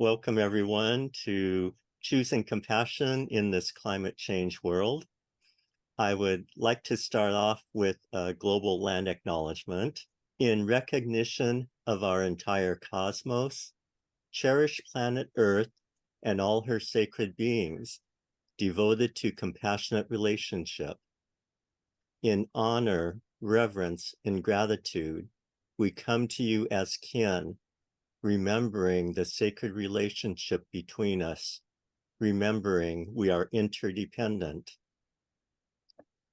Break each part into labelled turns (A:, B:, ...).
A: Welcome everyone to Choosing Compassion in this Climate Change World. I would like to start off with a global land acknowledgement. In recognition of our entire cosmos, cherish planet Earth and all her sacred beings, devoted to compassionate relationship. In honor, reverence, and gratitude, we come to you as kin, remembering the sacred relationship between us, remembering we are interdependent.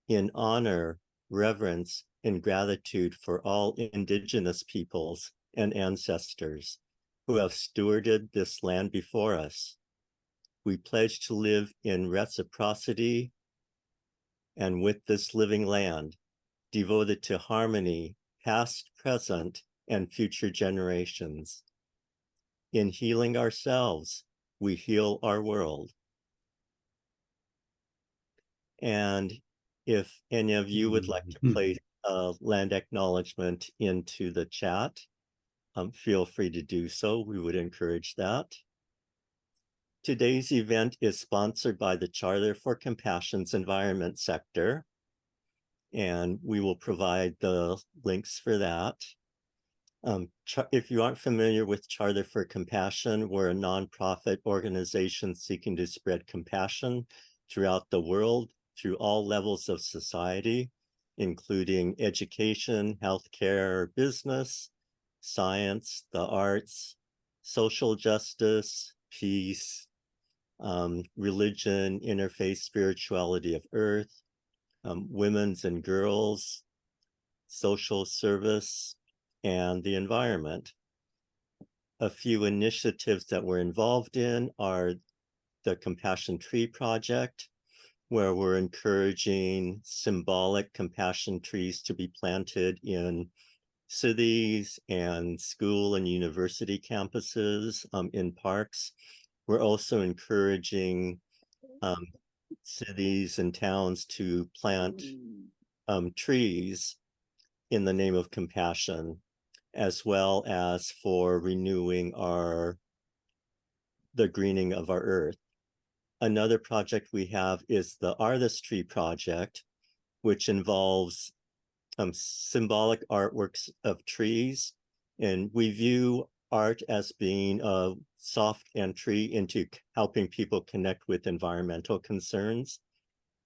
A: In honor, reverence, and gratitude for all indigenous peoples and ancestors who have stewarded this land before us, we pledge to live in reciprocity and with this living land, devoted to harmony, past, present, and future generations. In healing ourselves, we heal our world. And if any of you would like to place a land acknowledgement into the chat, feel free to do so. We would encourage that. Today's event is sponsored by the Charter for Compassion's environment sector, and we will provide the links for that. If you aren't familiar with Charter for Compassion, we're a nonprofit organization seeking to spread compassion throughout the world through all levels of society, including education, healthcare, business, science, the arts, social justice, peace, religion, interfaith spirituality of earth, women's and girls, social service, and the environment. A few initiatives that we're involved in are the Compassion Tree Project, where we're encouraging symbolic compassion trees to be planted in cities and school and university campuses, in parks. We're also encouraging cities and towns to plant trees in the name of compassion, as well as for renewing the greening of our earth. Another project we have is the Artistry Project, which involves symbolic artworks of trees. And we view art as being a soft entry into helping people connect with environmental concerns,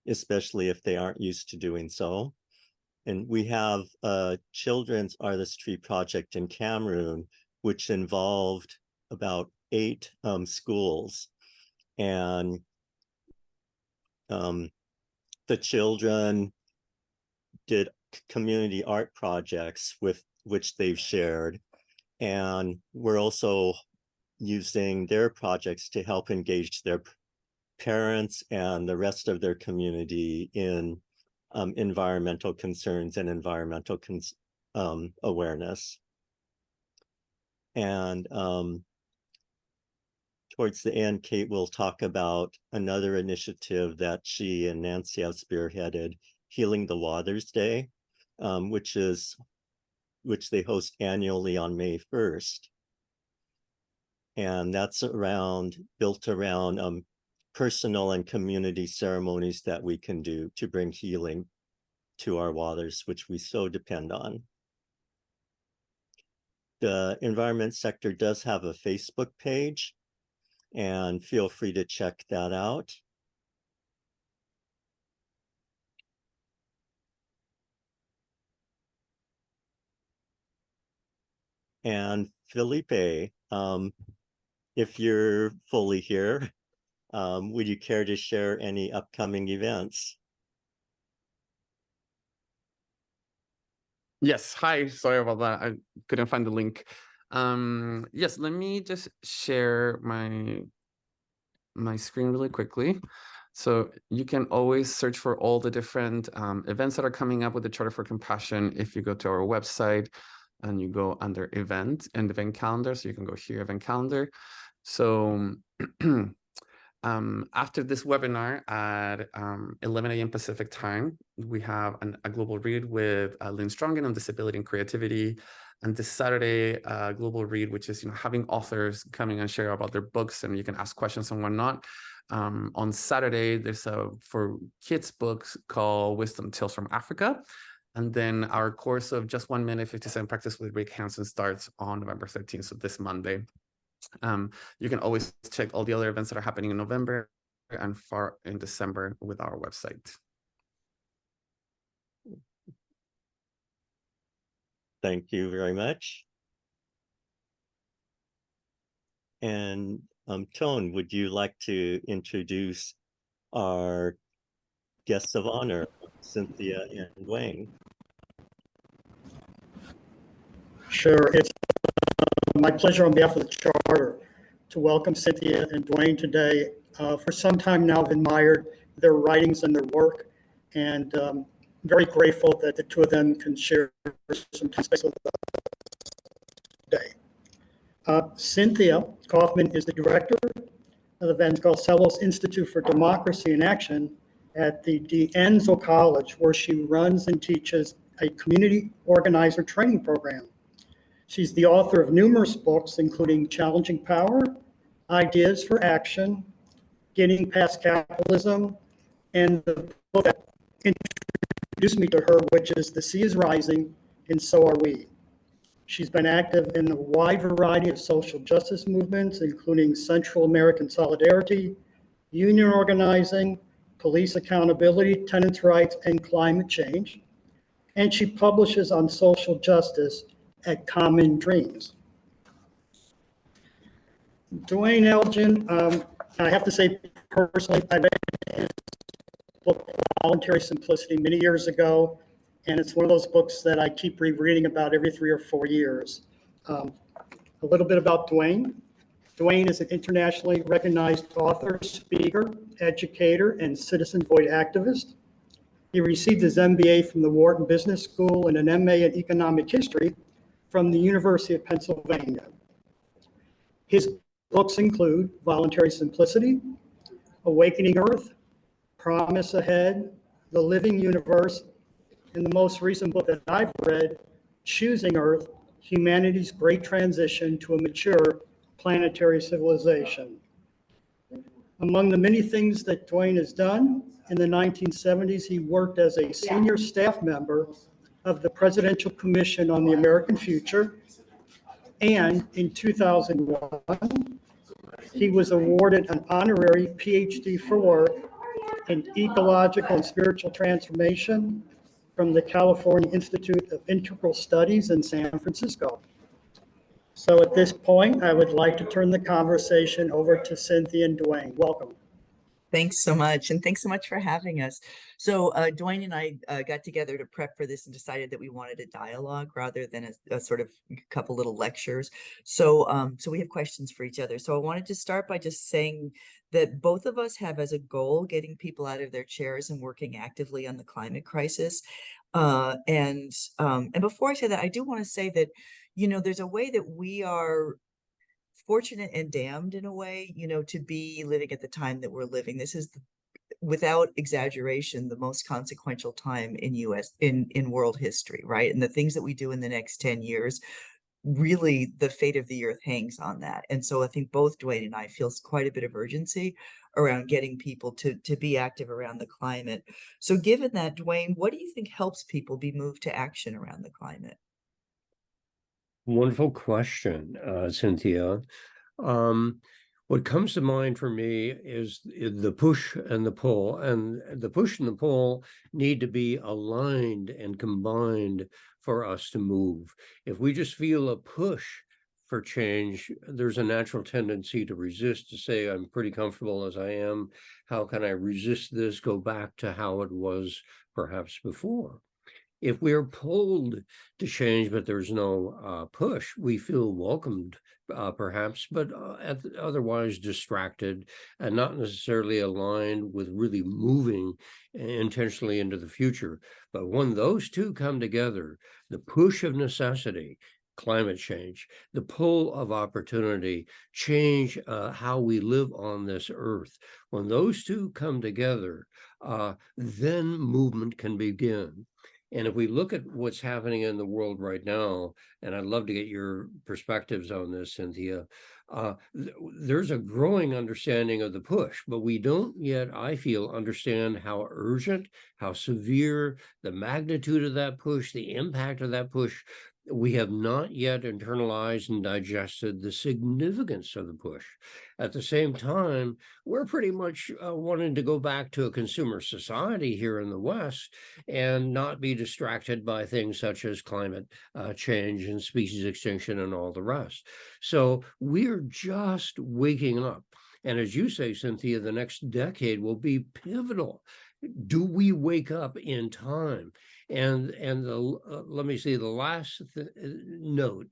A: especially if they aren't used to doing so. And we have a children's artistry project in Cameroon, which involved about 8 schools. And the children did community art projects with which they've shared. And we're also using their projects to help engage their parents and the rest of their community in environmental concerns and environmental awareness. And towards the end, Kate will talk about another initiative that she and Nancy have spearheaded, Healing the Waters Day, which they host annually on May 1st. And that's built around personal and community ceremonies that we can do to bring healing to our waters, which we so depend on. The environment sector does have a Facebook page, and feel free to check that out. And Felipe, if you're fully here, would you care to share any upcoming events?
B: Yes, hi, sorry about that. I couldn't find the link. Yes, let me just share my screen really quickly. So you can always search for all the different events that are coming up with the Charter for Compassion if you go to our website and you go under event and event calendar. So you can go here, event calendar. So after this webinar at 11 a.m. Pacific time, we have a global read with Lynn Strongen on disability and creativity. And this Saturday, Global Read, which is having authors coming and share about their books, and you can ask questions and whatnot. On Saturday, there's a for kids books called Wisdom Tales from Africa. And then our course of Just 1 Minute 50 Cent Practice with Rick Hansen starts on November 13th, so this Monday. You can always check all the other events that are happening in November and far in December with our website.
A: Thank you very much. And Tone, would you like to introduce our guests of honor, Cynthia and Duane?
C: Sure. It's my pleasure on behalf of the Charter to welcome Cynthia and Duane today. For some time now, I've admired their writings and their work, and very grateful that the two of them can share some time space with us today. Cynthia Kaufman is the director of the Vasconcelos Institute for Democracy in Action at the D'Enzo College, where she runs and teaches a community organizer training program. She's the author of numerous books, including Challenging Power, Ideas for Action, Getting Past Capitalism, and the book that introduced me to her, which is The Sea is Rising, and So Are We. She's been active in a wide variety of social justice movements, including Central American Solidarity, union organizing, police accountability, tenants' rights, and climate change. And she publishes on social justice at Common Dreams. Duane Elgin, I have to say personally, I read his book, Voluntary Simplicity, many years ago, and it's one of those books that I keep rereading about every 3 or 4 years. A little bit about Duane. Duane is an internationally recognized author, speaker, educator, and citizen voice activist. He received his MBA from the Wharton Business School and an MA in Economic History from the University of Pennsylvania. His books include Voluntary Simplicity, Awakening Earth, Promise Ahead, The Living Universe, and the most recent book that I've read, Choosing Earth, Humanity's Great Transition to a Mature Planetary Civilization. Among the many things that Duane has done, in the 1970s, he worked as a senior staff member of the Presidential Commission on the American Future. And in 2001, he was awarded an honorary PhD for work in ecological and spiritual transformation from the California Institute of Integral Studies in San Francisco. So at this point, I would like to turn the conversation over to Cynthia and Duane. Welcome.
D: Thanks so much. And thanks so much for having us. So Duane and I got together to prep for this and decided that we wanted a dialogue rather than a sort of couple little lectures. So we have questions for each other. So I wanted to start by just saying that both of us have as a goal getting people out of their chairs and working actively on the climate crisis. And before I say that, I do want to say that, there's a way that we are fortunate and damned in a way, to be living at the time that we're living. This is, without exaggeration, the most consequential time in world history, right? And the things that we do in the next 10 years, really the fate of the earth hangs on that. And so I think both Duane and I feel quite a bit of urgency around getting people to be active around the climate. So given that, Duane, what do you think helps people be moved to action around the climate?
E: Wonderful question, Cynthia. What comes to mind for me is the push and the pull, and the push and the pull need to be aligned and combined for us to move. If we just feel a push for change, there's a natural tendency to resist, to say, I'm pretty comfortable as I am. How can I resist this? Go back to how it was perhaps before. If we're pulled to change, but there's no push, we feel welcomed, perhaps, but otherwise distracted and not necessarily aligned with really moving intentionally into the future. But when those two come together, the push of necessity, climate change, the pull of opportunity, change how we live on this earth, when those two come together, then movement can begin. And if we look at what's happening in the world right now, and I'd love to get your perspectives on this, Cynthia, there's a growing understanding of the push, but we don't yet, I feel, understand how urgent, how severe, the magnitude of that push, the impact of that push. We have not yet internalized and digested the significance of the push. At the same time, we're pretty much wanting to go back to a consumer society here in the West and not be distracted by things such as climate change and species extinction and all the rest. So we're just waking up. And as you say, Cynthia, the next decade will be pivotal. Do we wake up in time? And let me say the last note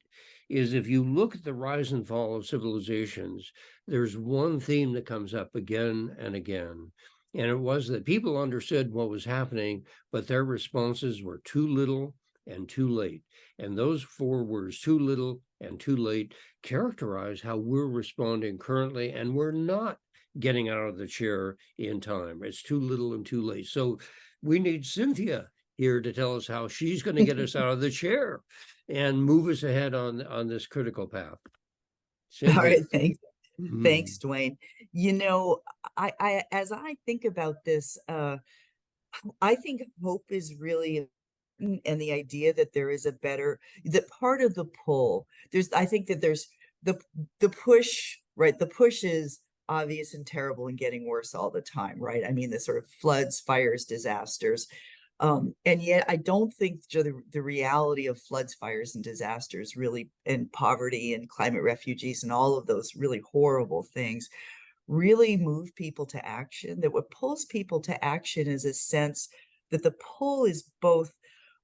E: is, if you look at the rise and fall of civilizations, there's one theme that comes up again and again. And it was that people understood what was happening, but their responses were too little and too late. And those 4 words, too little and too late, characterize how we're responding currently, and we're not getting out of the chair in time. It's too little and too late. So we need Cynthia here to tell us how she's going to get us out of the chair and move us ahead on this critical path.
D: All
E: Cynthia.
D: right, thanks.
E: Mhm.
D: Thanks, Duane. You know, I as I think about this, I think hope is really, and the idea that there is a better, that part of the pull, I think that there's the push, right? The push is obvious and terrible and getting worse all the time, right? I mean, the sort of floods, fires, disasters. And yet I don't think the reality of floods, fires, and disasters really, and poverty and climate refugees and all of those really horrible things really move people to action. That what pulls people to action is a sense that the pull is both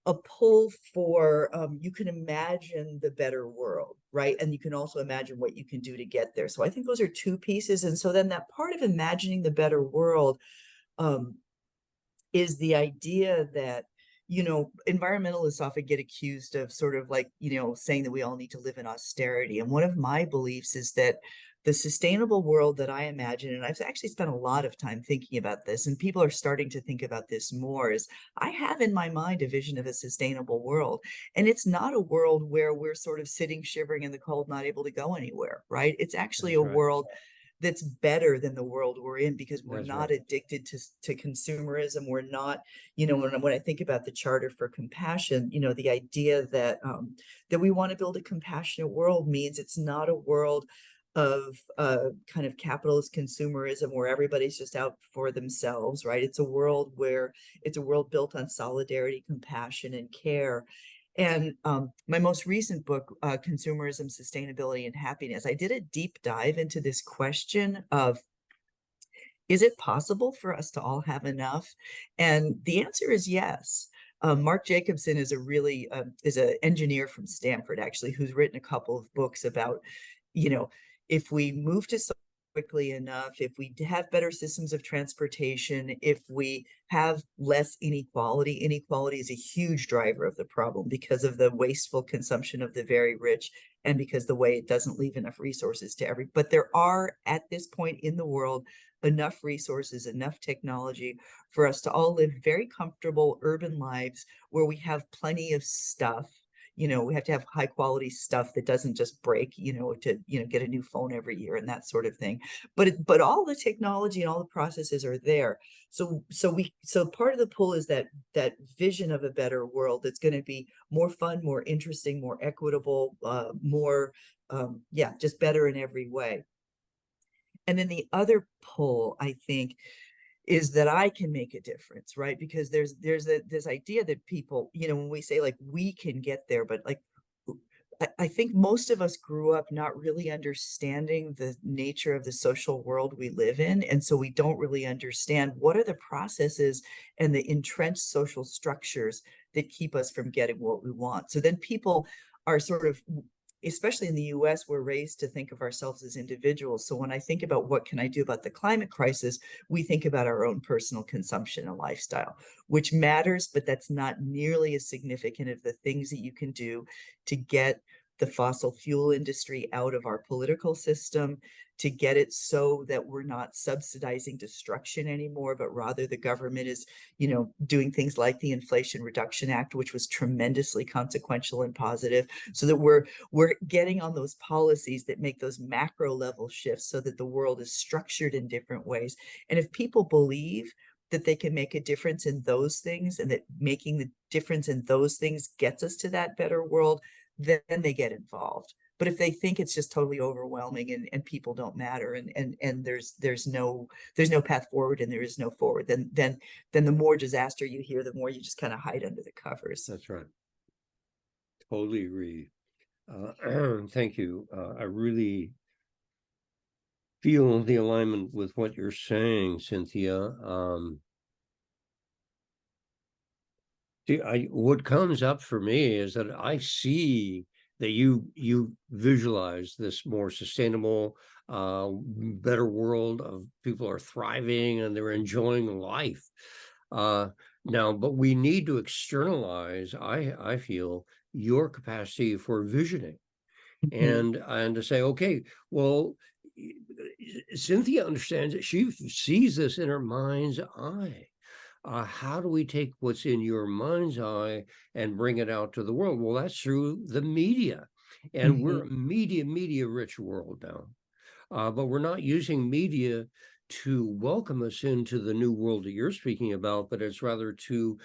D: a pull for, you can imagine the better world, right? And you can also imagine what you can do to get there. So I think those are 2 pieces. And so then that part of imagining the better world, is the idea that, you know, environmentalists often get accused of sort of like, you know, saying that we all need to live in austerity. And one of my beliefs is that the sustainable world that I imagine, and I've actually spent a lot of time thinking about this, and people are starting to think about this more, is I have in my mind a vision of a sustainable world. And it's not a world where we're sort of sitting shivering in the cold, not able to go anywhere, right? It's actually
E: That's
D: a
E: right.
D: world that's better than the world we're in, because we're
E: That's
D: not
E: right.
D: addicted to consumerism. We're not, you know, when I think about the Charter for Compassion, you know, the idea that that we want to build a compassionate world means it's not a world of kind of capitalist consumerism where everybody's just out for themselves, right? It's a world built on solidarity, compassion, and care. And my most recent book, Consumerism, Sustainability, and Happiness, I did a deep dive into this question of, is it possible for us to all have enough? And the answer is yes. Mark Jacobson is is an engineer from Stanford, actually, who's written a couple of books about, you know, if we move to quickly enough, if we have better systems of transportation, if we have less inequality. Inequality is a huge driver of the problem because of the wasteful consumption of the very rich, and because the way it doesn't leave enough resources to every, but there are at this point in the world enough resources, enough technology for us to all live very comfortable urban lives where we have plenty of stuff. You know, we have to have high quality stuff that doesn't just break, you know, to, you know, get a new phone every year and that sort of thing. But all the technology and all the processes are there. So part of the pull is that vision of a better world that's going to be more fun, more interesting, more equitable, more just better in every way. And then the other pull, I think, is that I can make a difference, right? Because there's this idea that people, you know, when we say like we can get there, but like I think most of us grew up not really understanding the nature of the social world we live in. And so we don't really understand what are the processes and the entrenched social structures that keep us from getting what we want. So then people are sort of, especially in the US, we're raised to think of ourselves as individuals. So when I think about what can I do about the climate crisis, we think about our own personal consumption and lifestyle, which matters, but that's not nearly as significant of the things that you can do to get the fossil fuel industry out of our political system, to get it so that we're not subsidizing destruction anymore, but rather the government is, doing things like the Inflation Reduction Act, which was tremendously consequential and positive, so that we're getting on those policies that make those macro level shifts so that the world is structured in different ways. And if people believe that they can make a difference in those things, and that making the difference in those things gets us to that better world, then they get involved. But if they think it's just totally overwhelming and people don't matter, and there's no path forward, and there is no forward, then the more disaster you hear, the more you just kind of hide under the covers.
E: That's right. Totally agree. Thank you. I really feel the alignment with what you're saying, Cynthia. What comes up for me is that I see that you visualize this more sustainable, better world of people are thriving and they're enjoying life. Now, but we need to externalize, I feel, your capacity for visioning, and to say, okay, well, Cynthia understands it. She sees this in her mind's eye. How do we take what's in your mind's eye and bring it out to the world? Well, that's through the media. And we're a media rich world now. But we're not using media to welcome us into the new world that you're speaking about, but it's rather to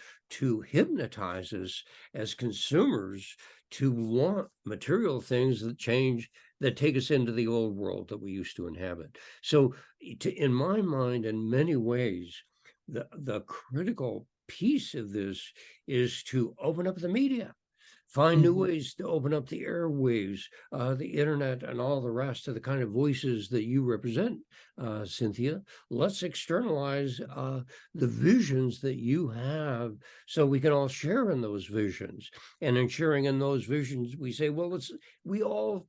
E: hypnotize us as consumers to want material things that take us into the old world that we used to inhabit. So in my mind, in many ways, the critical piece of this is to open up the media, find new ways to open up the airwaves, the internet, and all the rest of the kind of voices that you represent, Cynthia. Let's externalize the visions that you have, so we can all share in those visions. And in sharing in those visions, we say, well, we all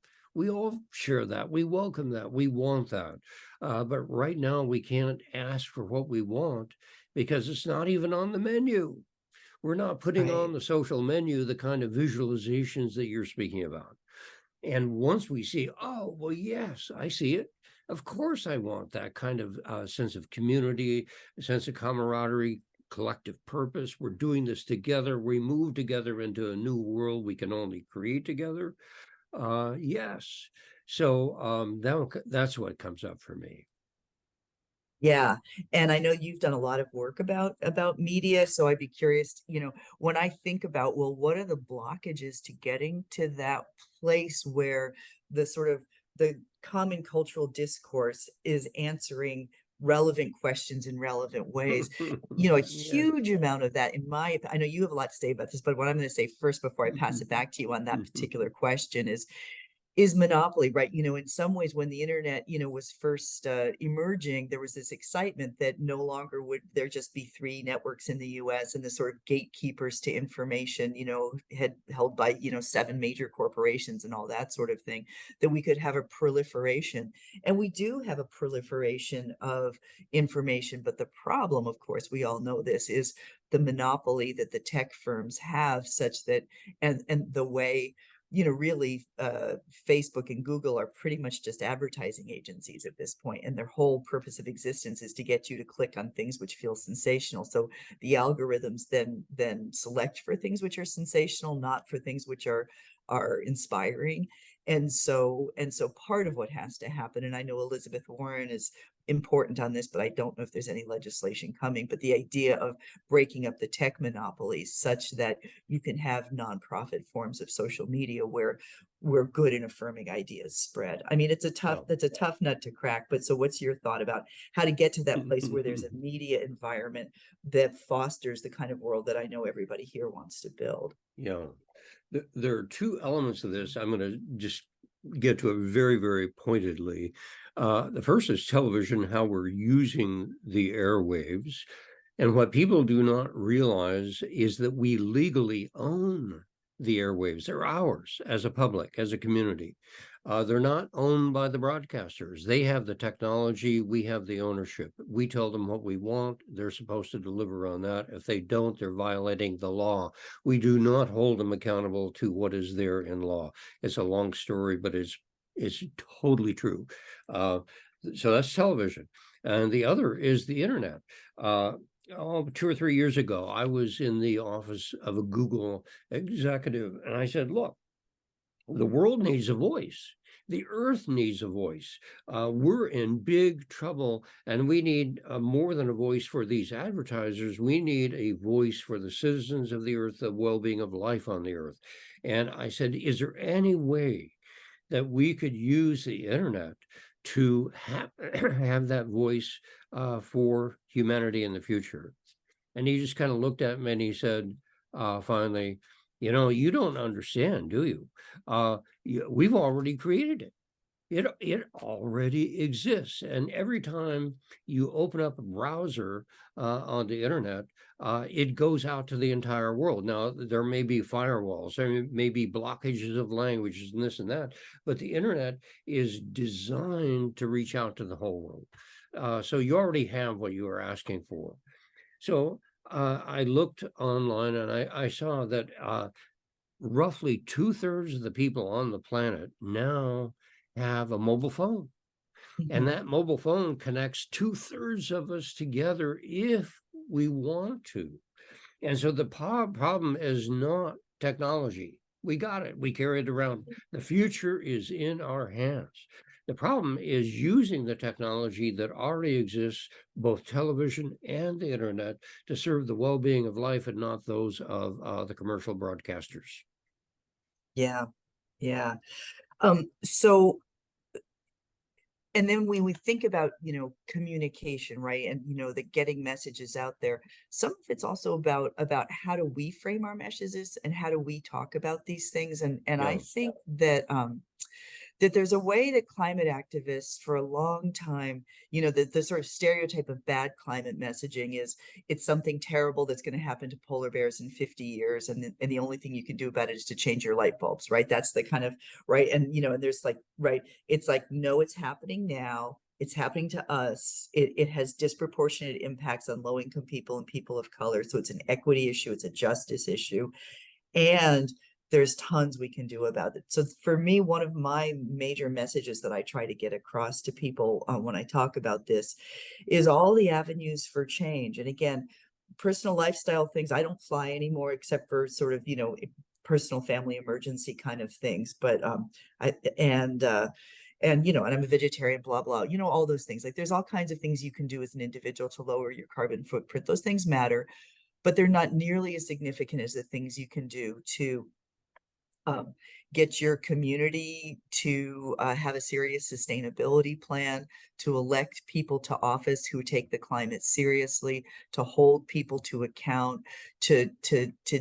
E: share that. We welcome that. We want that. But right now, we can't ask for what we want because it's not even on the menu. We're not putting on the social menu the kind of visualizations that you're speaking about. And once we see, oh, well, yes, I see it. Of course, I want that kind of sense of community, a sense of camaraderie, collective purpose. We're doing this together. We move together into a new world we can only create together. Yes. So that's what comes up for me.
D: Yeah. And I know you've done a lot of work about media. So I'd be curious, when I think about, well, what are the blockages to getting to that place where the sort of the common cultural discourse is answering relevant questions in relevant ways? A huge amount of that, I know you have a lot to say about this, but what I'm going to say first before I pass it back to you on that particular question is monopoly, right? In some ways, when the internet, was first emerging, there was this excitement that no longer would there just be 3 networks in the US, and the sort of gatekeepers to information, held by, 7 major corporations and all that sort of thing, that we could have a proliferation. And we do have a proliferation of information. But the problem, of course, we all know this, is the monopoly that the tech firms have, such that, and the way, really, Facebook and Google are pretty much just advertising agencies at this point, and their whole purpose of existence is to get you to click on things which feel sensational. So the algorithms then select for things which are sensational, not for things which are inspiring. And so part of what has to happen, and I know Elizabeth Warren is important on this, but I don't know if there's any legislation coming, but the idea of breaking up the tech monopolies such that you can have nonprofit forms of social media where good and affirming ideas spread. I mean, that's a tough nut to crack. But so what's your thought about how to get to that place where there's a media environment that fosters the kind of world that I know everybody here wants to build?
E: Yeah. There are 2 elements of this. I'm going to just get to it very, very pointedly. The first is television, how we're using the airwaves. And what people do not realize is that we legally own the airwaves. They're ours as a public, as a community. They're not owned by the broadcasters. They have the technology. We have the ownership. We tell them what we want. They're supposed to deliver on that. If they don't, they're violating the law. We do not hold them accountable to what is there in law. It's a long story, but it's It's totally true. So that's television. And the other is the internet. 2 or 3 years ago, I was in the office of a Google executive, and I said, look, the world needs a voice. The earth needs a voice. We're in big trouble, and we need more than a voice for these advertisers. We need a voice for the citizens of the earth, the well-being of life on the earth. And I said, is there any way that we could use the internet to have that voice for humanity in the future? And he just kind of looked at me and he said, finally, you don't understand, do you? We've already created it. It already exists. And every time you open up a browser on the internet, it goes out to the entire world. Now, there may be firewalls, there may be blockages of languages and this and that, but the internet is designed to reach out to the whole world. So you already have what you are asking for. So I looked online and I saw that roughly 2/3 of the people on the planet now have a mobile phone. And that mobile phone connects 2/3 of us together if we want to. And so the problem is not technology. We got it. We carry it around. The future is in our hands. The problem is using the technology that already exists, both television and the internet, to serve the well-being of life and not those of the commercial broadcasters.
D: Yeah, yeah. And then when we think about, communication, right? And, the getting messages out there, some of it's also about how do we frame our messages and how do we talk about these things? And I
E: Yeah.
D: think that that there's a way that climate activists for a long time, the sort of stereotype of bad climate messaging is it's something terrible that's going to happen to polar bears in 50 years. And the only thing you can do about it is to change your light bulbs, right? That's the kind of, right. And, and there's like, right. It's like, no, it's happening now. It's happening to us. It has disproportionate impacts on low-income people and people of color. So it's an equity issue. It's a justice issue. And there's tons we can do about it. So for me, one of my major messages that I try to get across to people when I talk about this is all the avenues for change. And again, personal lifestyle things, I don't fly anymore except for sort of, personal family emergency kind of things. But and I'm a vegetarian, blah, blah, all those things. Like there's all kinds of things you can do as an individual to lower your carbon footprint. Those things matter, but they're not nearly as significant as the things you can do to get your community to have a serious sustainability plan, to elect people to office who take the climate seriously, to hold people to account, to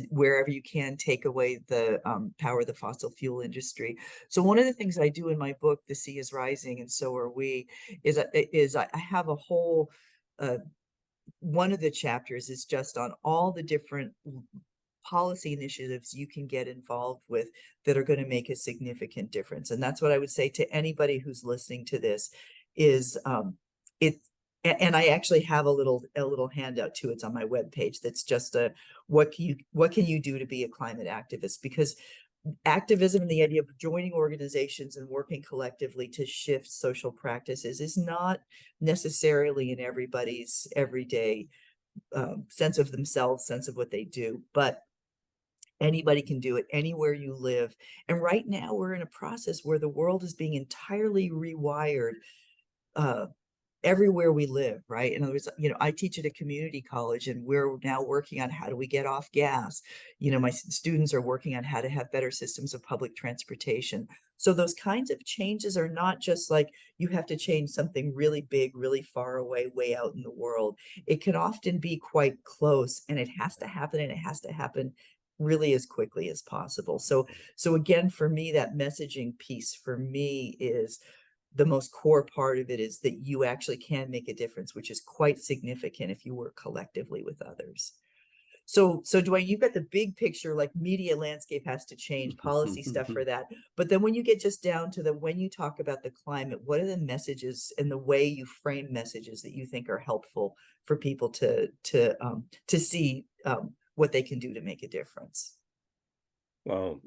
D: wherever you can take away the power of the fossil fuel industry. So one of the things I do in my book, The Sea is Rising and So Are We, is I have a whole one of the chapters is just on all the different policy initiatives you can get involved with that are going to make a significant difference. And that's what I would say to anybody who's listening to this is and I actually have a little handout too. It's on my webpage. That's just what can you do to be a climate activist? Because activism and the idea of joining organizations and working collectively to shift social practices is not necessarily in everybody's everyday sense of themselves, sense of what they do, but anybody can do it anywhere you live. And right now we're in a process where the world is being entirely rewired everywhere we live, right? In other words, I teach at a community college and we're now working on how do we get off gas. My students are working on how to have better systems of public transportation. So those kinds of changes are not just like you have to change something really big, really far away, way out in the world. It can often be quite close and it has to happen, and it has to happen really as quickly as possible. So again, for me, that messaging piece for me is the most core part of it, is that you actually can make a difference, which is quite significant if you work collectively with others. So Duane, you've got the big picture, like media landscape has to change, policy stuff for that. But then when you get just down to when you talk about the climate, what are the messages and the way you frame messages that you think are helpful for people to see what they can do to make a difference?
E: Well,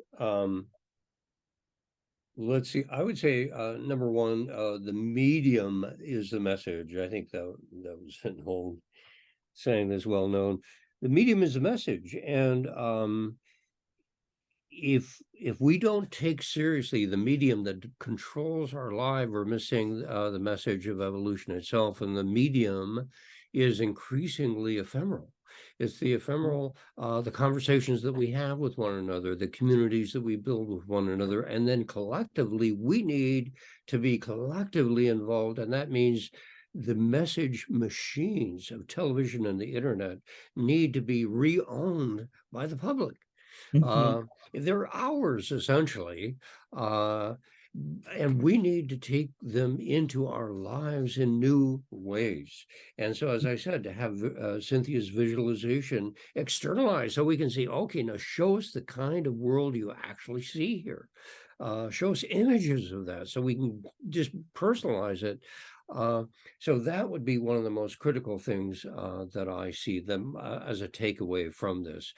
E: Let's see. I would say number one, the medium is the message. I think that was an old saying that's well known. The medium is the message, and if we don't take seriously the medium that controls our life, we're missing the message of evolution itself. And the medium is increasingly ephemeral. It's the ephemeral, the conversations that we have with one another, the communities that we build with one another, and then collectively, we need to be collectively involved. And that means the message machines of television and the internet need to be re-owned by the public.
D: Mhm.
E: They're ours, essentially. And we need to take them into our lives in new ways. And so, as I said, to have Cynthia's visualization externalized so we can see, okay, now show us the kind of world you actually see here. Show us images of that so we can just personalize it. So that would be one of the most critical things that I see them as a takeaway from this.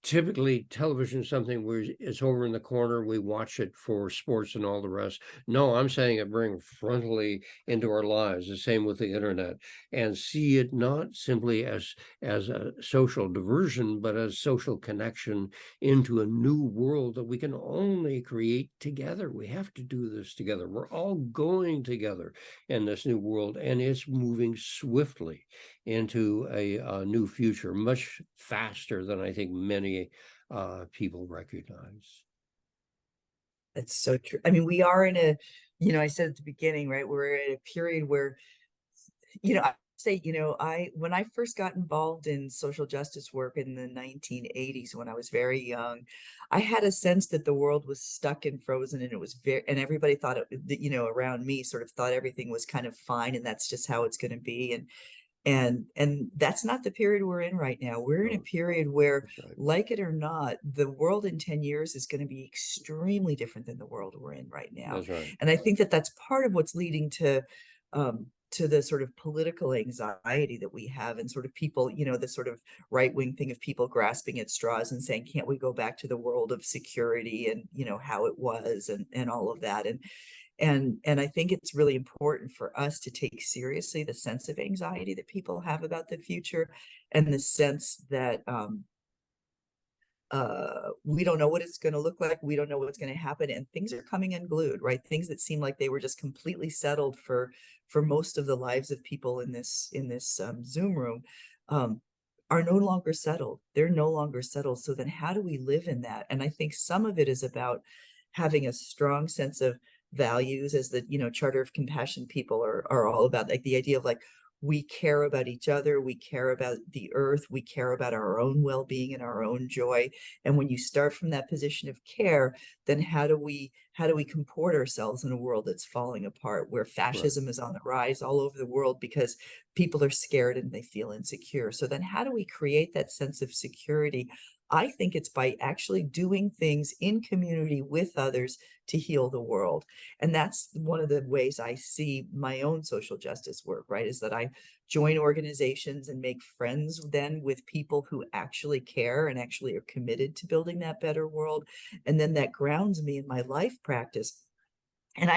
E: Typically, television is something where it's over in the corner. We watch it for sports and all the rest. No, I'm saying it bring frontally into our lives. The same with the internet, and see it not simply as a social diversion, but as social connection into a new world that we can only create together. We have to do this together. We're all going together in this new world, and it's moving swiftly into a new future, much faster than I think many people recognize.
D: That's so true. I mean, we are in a, I said at the beginning, right? We're in a period where, I say, when I first got involved in social justice work in the 1980s, when I was very young, I had a sense that the world was stuck and frozen, and it was and everybody thought around me sort of thought everything was kind of fine, and that's just how it's going to be. And that's not the period we're in right now. We're in a period where,
E: Right.
D: like it or not, the world in 10 years is going to be extremely different than the world we're in right now.
E: That's right.
D: And I think that that's part of what's leading to the sort of political anxiety that we have, and sort of people, the sort of right-wing thing of people grasping at straws and saying, can't we go back to the world of security and, how it was, and all of that. And I think it's really important for us to take seriously the sense of anxiety that people have about the future, and the sense that we don't know what it's going to look like. We don't know what's going to happen, and things are coming unglued, right? Things that seem like they were just completely settled for most of the lives of people in this Zoom room are no longer settled. They're no longer settled. So then how do we live in that? And I think some of it is about having a strong sense of values, as the Charter of Compassion people are all about, like the idea of like, we care about each other, we care about the earth, we care about our own well-being and our own joy. And when you start from that position of care, then how do we comport ourselves in a world that's falling apart, where fascism is on the rise all over the world because people are scared and they feel insecure? So then how do we create that sense of security? I think it's by actually doing things in community with others to heal the world. And that's one of the ways I see my own social justice work, right? Is that I join organizations and make friends then with people who actually care and actually are committed to building that better world. And then that grounds me in my life practice. And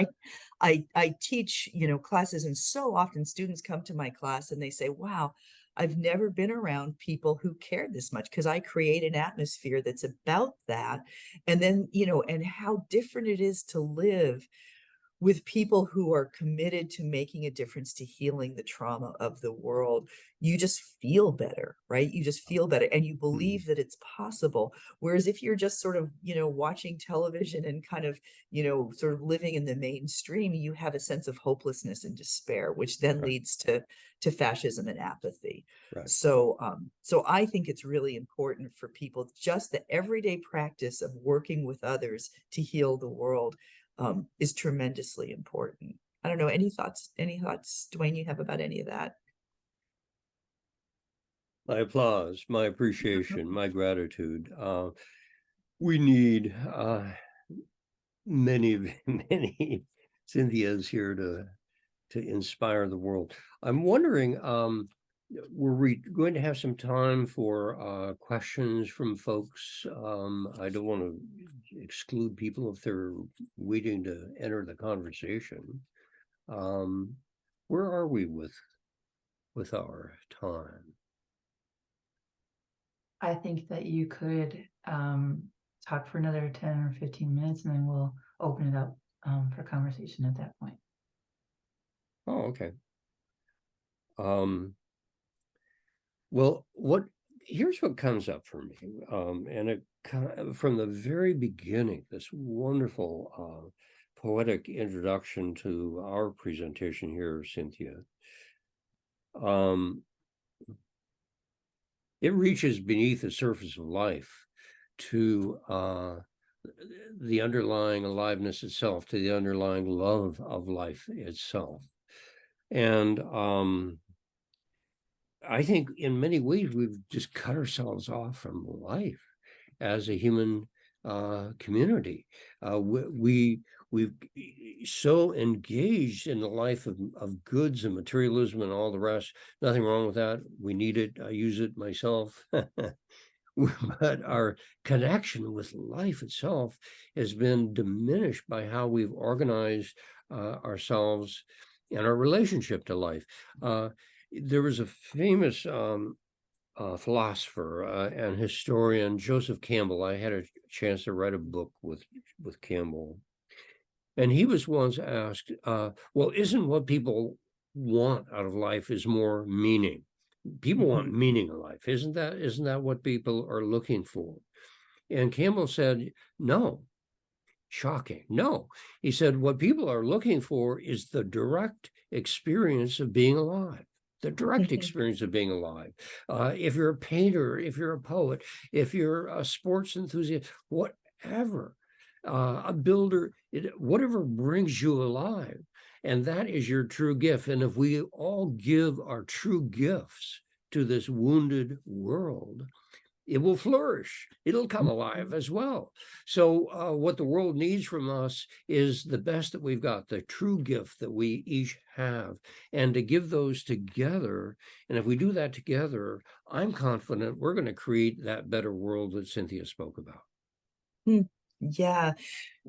D: I teach, classes, and so often students come to my class and they say, wow, I've never been around people who care this much, because I create an atmosphere that's about that. And then, and how different it is to live with people who are committed to making a difference, to healing the trauma of the world. You just feel better, right? You just feel better, and you believe that it's possible. Whereas if you're just sort of, watching television and kind of, sort of living in the mainstream, you have a sense of hopelessness and despair, which then leads to fascism and apathy.
E: Right.
D: So I think it's really important for people, just the everyday practice of working with others to heal the world is tremendously important. I don't know, any thoughts, Duane, you have about any of that?
E: My applause, my appreciation, my gratitude. We need many, many Cynthias here to inspire the world. I'm wondering, we're going to have some time for questions from folks. I don't want to exclude people if they're waiting to enter the conversation. Where are we with our time?
F: I think that you could talk for another 10 or 15 minutes, and then we'll open it up for conversation at that point.
E: Oh, okay. Well, here's what comes up for me, and it from the very beginning, this wonderful poetic introduction to our presentation here, Cynthia. It reaches beneath the surface of life to the underlying aliveness itself, to the underlying love of life itself. And I think in many ways we've just cut ourselves off from life as a human community. We've so engaged in the life of goods and materialism and all the rest. Nothing wrong with that. We need it. I use it myself. But our connection with life itself has been diminished by how we've organized ourselves and our relationship to life. There was a famous philosopher and historian, Joseph Campbell. I had a chance to write a book with Campbell. And he was once asked, well, isn't what people want out of life is more meaning? People want meaning in life. Isn't that what people are looking for? And Campbell said, no. Shocking. No. He said, what people are looking for is the direct experience of being alive. The direct experience of being alive. If you're a painter, if you're a poet, if you're a sports enthusiast, whatever, a builder, whatever brings you alive. And that is your true gift. And if we all give our true gifts to this wounded world, it will flourish. It'll come alive as well. So what the world needs from us is the best that we've got, the true gift that we each have, and to give those together. And if we do that together, I'm confident we're going to create that better world that Cynthia spoke about.
D: Yeah.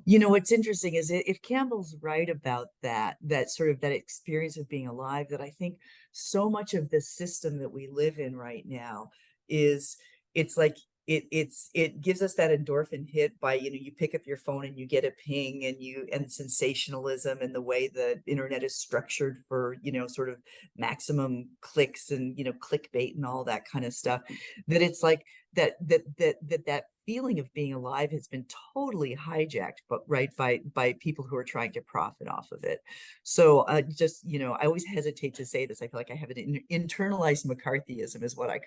D: You know, what's interesting is if Campbell's right about that sort of that experience of being alive, that I think so much of the system that we live in right now is, it's like it gives us that endorphin hit by, you know, you pick up your phone and you get a ping, and sensationalism and the way the internet is structured for, you know, sort of maximum clicks and, you know, clickbait and all that kind of stuff, that it's like that feeling of being alive has been totally hijacked, but by people who are trying to profit off of it. So just, you know, I always hesitate to say this. I feel like I have an internalized McCarthyism is what I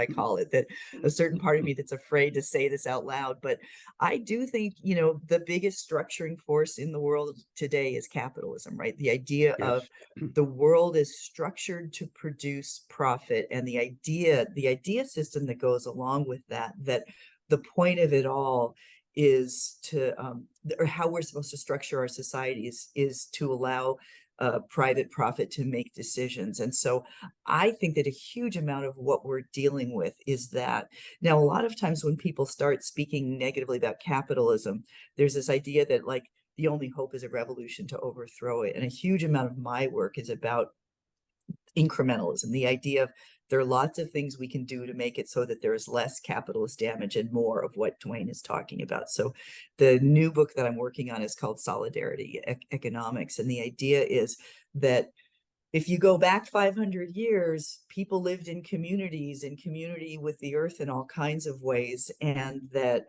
D: call it, that a certain part of me that's afraid to say this out loud. But I do think, you know, the biggest structuring force in the world today is capitalism, right? The idea of the world is structured to produce profit, and the idea system that goes along with that the point of it all is to, or how we're supposed to structure our societies is to allow private profit to make decisions. And so I think that a huge amount of what we're dealing with is that. Now, a lot of times when people start speaking negatively about capitalism, there's this idea that like the only hope is a revolution to overthrow it. And a huge amount of my work is about incrementalism, the idea of there are lots of things we can do to make it so that there is less capitalist damage and more of what Duane is talking about. So the new book that I'm working on is called Solidarity Economics. And the idea is that if you go back 500 years, people lived in community with the earth in all kinds of ways, and that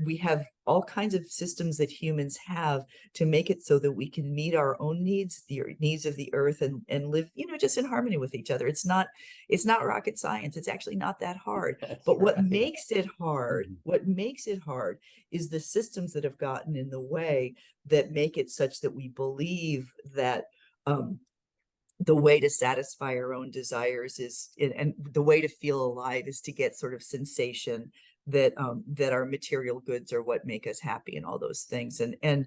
D: we have all kinds of systems that humans have to make it so that we can meet our own needs, the needs of the earth, and live, you know, just in harmony with each other. It's not rocket science. It's actually not that hard. But what makes it hard is the systems that have gotten in the way that make it such that we believe that the way to satisfy our own desires is, and the way to feel alive is to get sort of sensation, that our material goods are what make us happy and all those things. And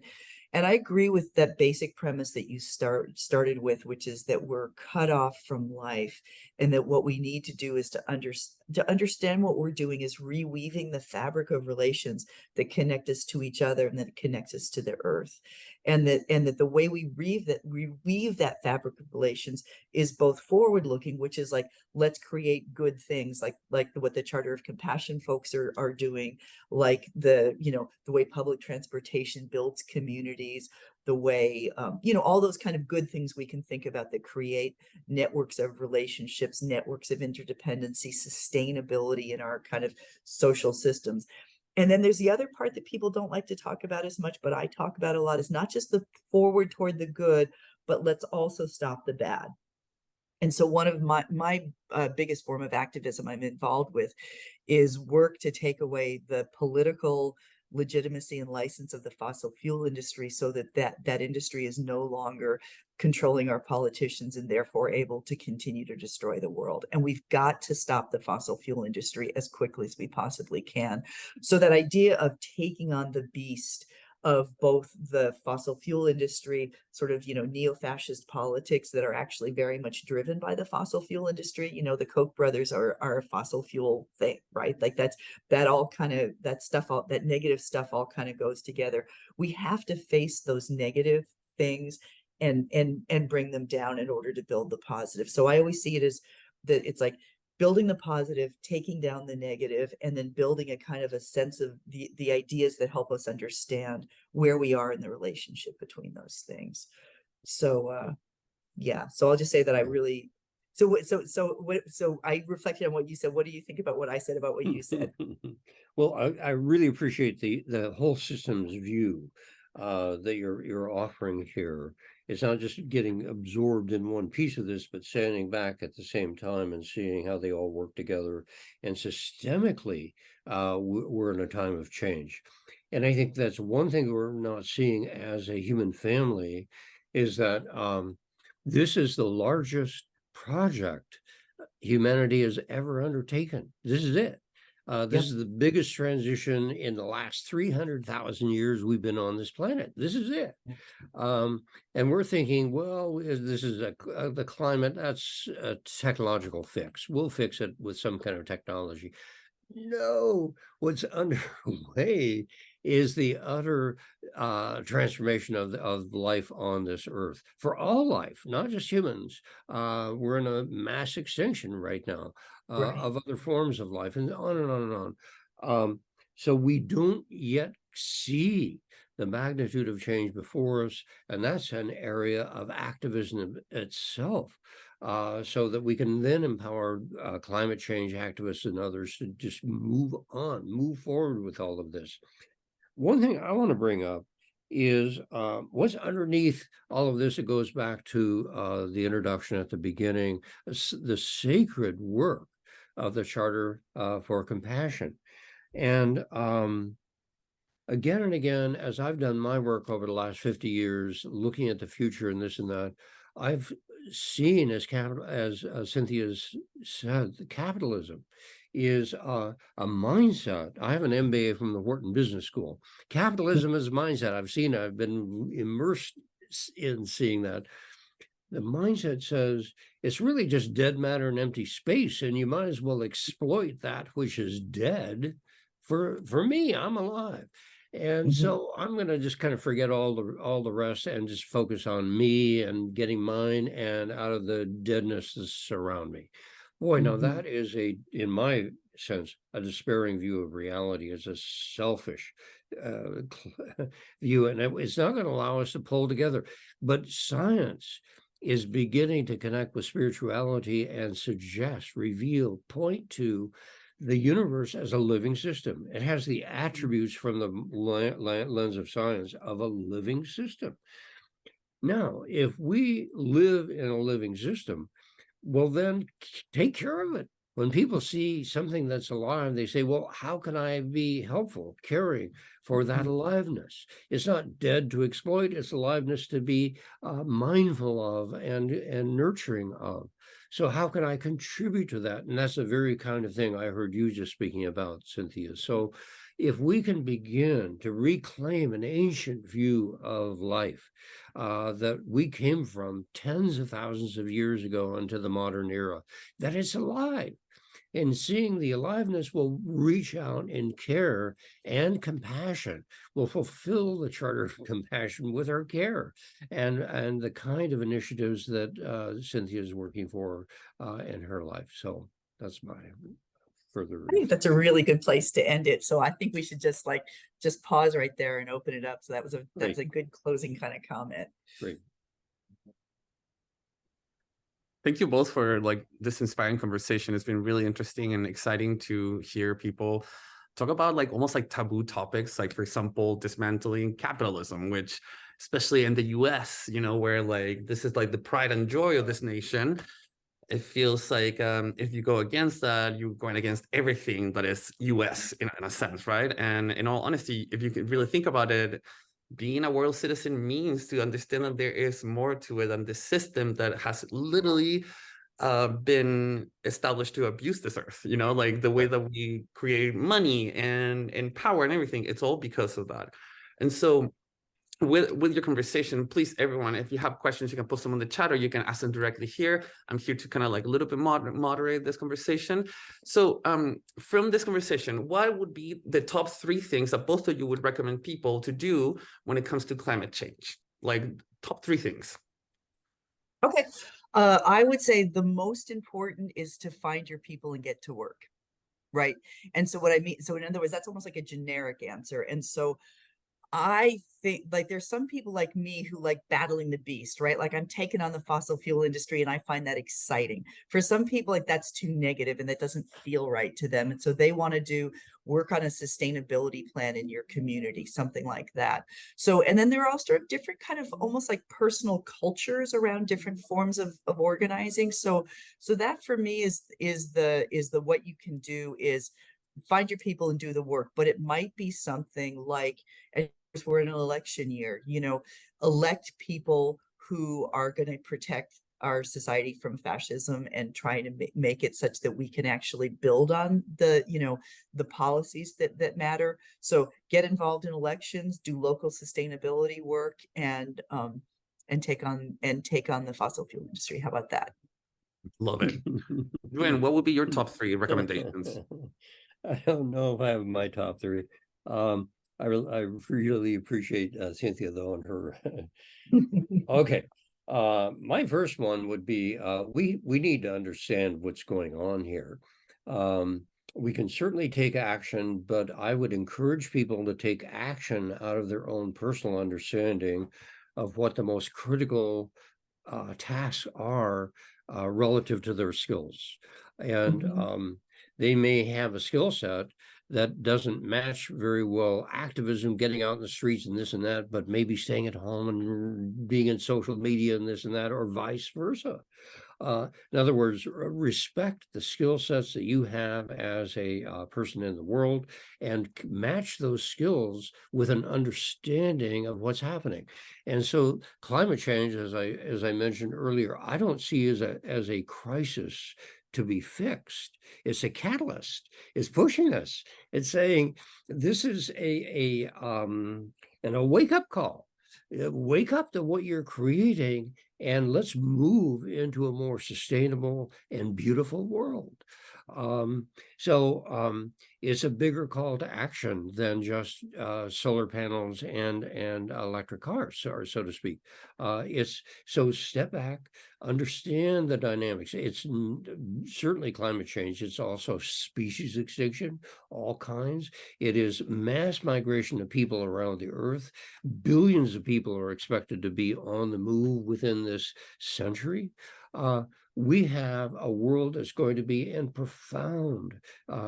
D: And I agree with that basic premise that you started with, which is that we're cut off from life, and that what we need to do is to understand what we're doing is reweaving the fabric of relations that connect us to each other and that connects us to the earth. And that the way we weave that fabric of relations is both forward looking, which is like, let's create good things, like what the Charter of Compassion folks are doing, like the way public transportation builds communities, the way all those kind of good things we can think about that create networks of relationships, networks of interdependency, sustainability in our kind of social systems. And then there's the other part that people don't like to talk about as much, but I talk about a lot, is not just the forward toward the good, but let's also stop the bad. And so one of my biggest form of activism I'm involved with is work to take away the political legitimacy and license of the fossil fuel industry, so that industry is no longer controlling our politicians and therefore able to continue to destroy the world. And we've got to stop the fossil fuel industry as quickly as we possibly can. So that idea of taking on the beast of both the fossil fuel industry, sort of, neo-fascist politics that are actually very much driven by the fossil fuel industry. The Koch brothers are a fossil fuel thing, right? Like that negative stuff all kind of goes together. We have to face those negative things and bring them down in order to build the positive. So I always see it as that it's like building the positive, taking down the negative, and then building a kind of a sense of the ideas that help us understand where we are in the relationship between those things. So yeah, so I'll just say that I really so I reflected on what you said. What do you think about what I said about what you said?
E: Well, I really appreciate the whole systems view that you're offering here. It's not just getting absorbed in one piece of this, but standing back at the same time and seeing how they all work together. And systemically, we're in a time of change. And I think that's one thing we're not seeing as a human family, is that this is the largest project humanity has ever undertaken. This is it. This is the biggest transition in the last 300,000 years we've been on this planet. This is it. And we're thinking, well, this is the climate, that's a technological fix. We'll fix it with some kind of technology. No, what's underway is the utter transformation of life on this earth, for all life, not just humans. We're in a mass extinction right now of other forms of life, and on and on and on. So we don't yet see the magnitude of change before us, and that's an area of activism itself. So that we can then empower climate change activists and others to just move forward with all of this. One thing I want to bring up is what's underneath all of this. It goes back to the introduction at the beginning, the sacred work of the Charter for Compassion. And again and again, as I've done my work over the last 50 years, looking at the future and this and that, I've seen, as Cynthia said, capitalism is a mindset. I have an MBA from the Wharton Business School. Capitalism is a mindset. I've been immersed in seeing that. The mindset says it's really just dead matter and empty space, and you might as well exploit that which is dead. For me, I'm alive. And so I'm going to just kind of forget all the rest and just focus on me and getting mine and out of the deadness that surround me. Boy, now that is in my sense, a despairing view of reality. It's a selfish view, and it's not going to allow us to pull together. But science is beginning to connect with spirituality and suggest, reveal, point to the universe as a living system. It has the attributes from the lens of science of a living system. Now, if we live in a living system, well, then take care of it. When people see something that's alive, they say, well, how can I be helpful, caring for that aliveness? It's not dead to exploit, it's aliveness to be mindful of and nurturing of. So how can I contribute to that? And that's the very kind of thing I heard you just speaking about, Cynthia. So if we can begin to reclaim an ancient view of life that we came from tens of thousands of years ago into the modern era, that it's alive. And seeing the aliveness will reach out in care and compassion, will fulfill the charter of compassion with our care and the kind of initiatives that Cynthia is working for in her life. So that's my further.
D: I think that's a really good place to end it. So I think we should just pause right there and open it up. So that was a good closing kind of comment.
E: Great.
B: Thank you both for like this inspiring conversation. It's been really interesting and exciting to hear people talk about like almost like taboo topics, like for example, dismantling capitalism, which especially in the US, you know, where like this is like the pride and joy of this nation. It feels like if you go against that, you're going against everything that is US in a sense, right? And in all honesty, if you could really think about it, being a world citizen means to understand that there is more to it than the system that has literally been established to abuse this earth, you know, like the way that we create money and power and everything, it's all because of that. And so with your conversation, please, everyone, if you have questions, you can post them on the chat or you can ask them directly here. I'm here to kind of like a little bit moderate this conversation. So from this conversation, what would be the top 3 things that both of you would recommend people to do when it comes to climate change? Like top 3 things.
D: Okay. I would say the most important is to find your people and get to work. Right. And so what I mean, so in other words, that's almost like a generic answer. And so I think like there's some people like me who like battling the beast, right? Like I'm taking on the fossil fuel industry and I find that exciting. For some people, like that's too negative and that doesn't feel right to them. And so they want to work on a sustainability plan in your community, something like that. So, and then there are all sort of different kind of almost like personal cultures around different forms of organizing. So that for me is the what you can do is find your people and do the work, but it might be something like, we're in an election year, you know, elect people who are going to protect our society from fascism and trying to make it such that we can actually build on the, you know, the policies that matter. So get involved in elections, do local sustainability work, and take on the fossil fuel industry. How about that?
B: Love it. Duane, what would be your top 3 recommendations?
E: I don't know if I have my top 3. I really appreciate Cynthia though and her. Okay, my first one would be we need to understand what's going on here. We can certainly take action, but I would encourage people to take action out of their own personal understanding of what the most critical tasks are relative to their skills. And they may have a skill set that doesn't match very well activism, getting out in the streets and this and that, but maybe staying at home and being in social media and this and that, or vice versa. In other words, respect the skill sets that you have as a person in the world and match those skills with an understanding of what's happening. And so climate change, as I mentioned earlier, I don't see as a crisis to be fixed. It's a catalyst. It's pushing us. It's saying this is a wake-up call. Wake up to what you're creating and let's move into a more sustainable and beautiful world. So it's a bigger call to action than just solar panels and electric cars, so to speak. It's so step back, understand the dynamics. It's certainly climate change. It's also species extinction, all kinds. It is mass migration of people around the earth. Billions of people are expected to be on the move within this century. We have a world that's going to be in profound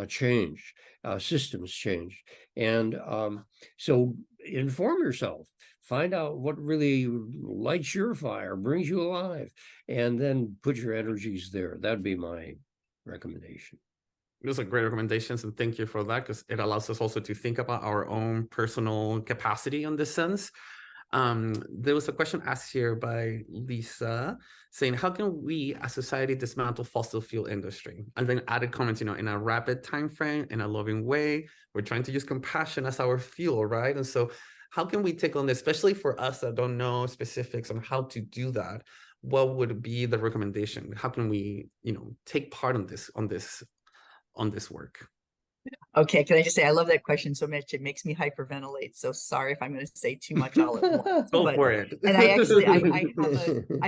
E: change, systems change. And so inform yourself, find out what really lights your fire, brings you alive, and then put your energies there. That'd be my recommendation.
B: Those are great recommendations, and thank you for that, because it allows us also to think about our own personal capacity in this sense. There was a question asked here by Lisa saying, how can we as society dismantle fossil fuel industry? And then added comments, you know, in a rapid time frame, in a loving way. We're trying to use compassion as our fuel, right? And so how can we take on this, especially for us that don't know specifics on how to do that? What would be the recommendation? How can we, you know, take part in this work?
D: Okay, can I just say, I love that question so much. It makes me hyperventilate. So sorry if I'm going to say too much all at once.
B: Go
D: but-
B: for it.
D: And I actually, I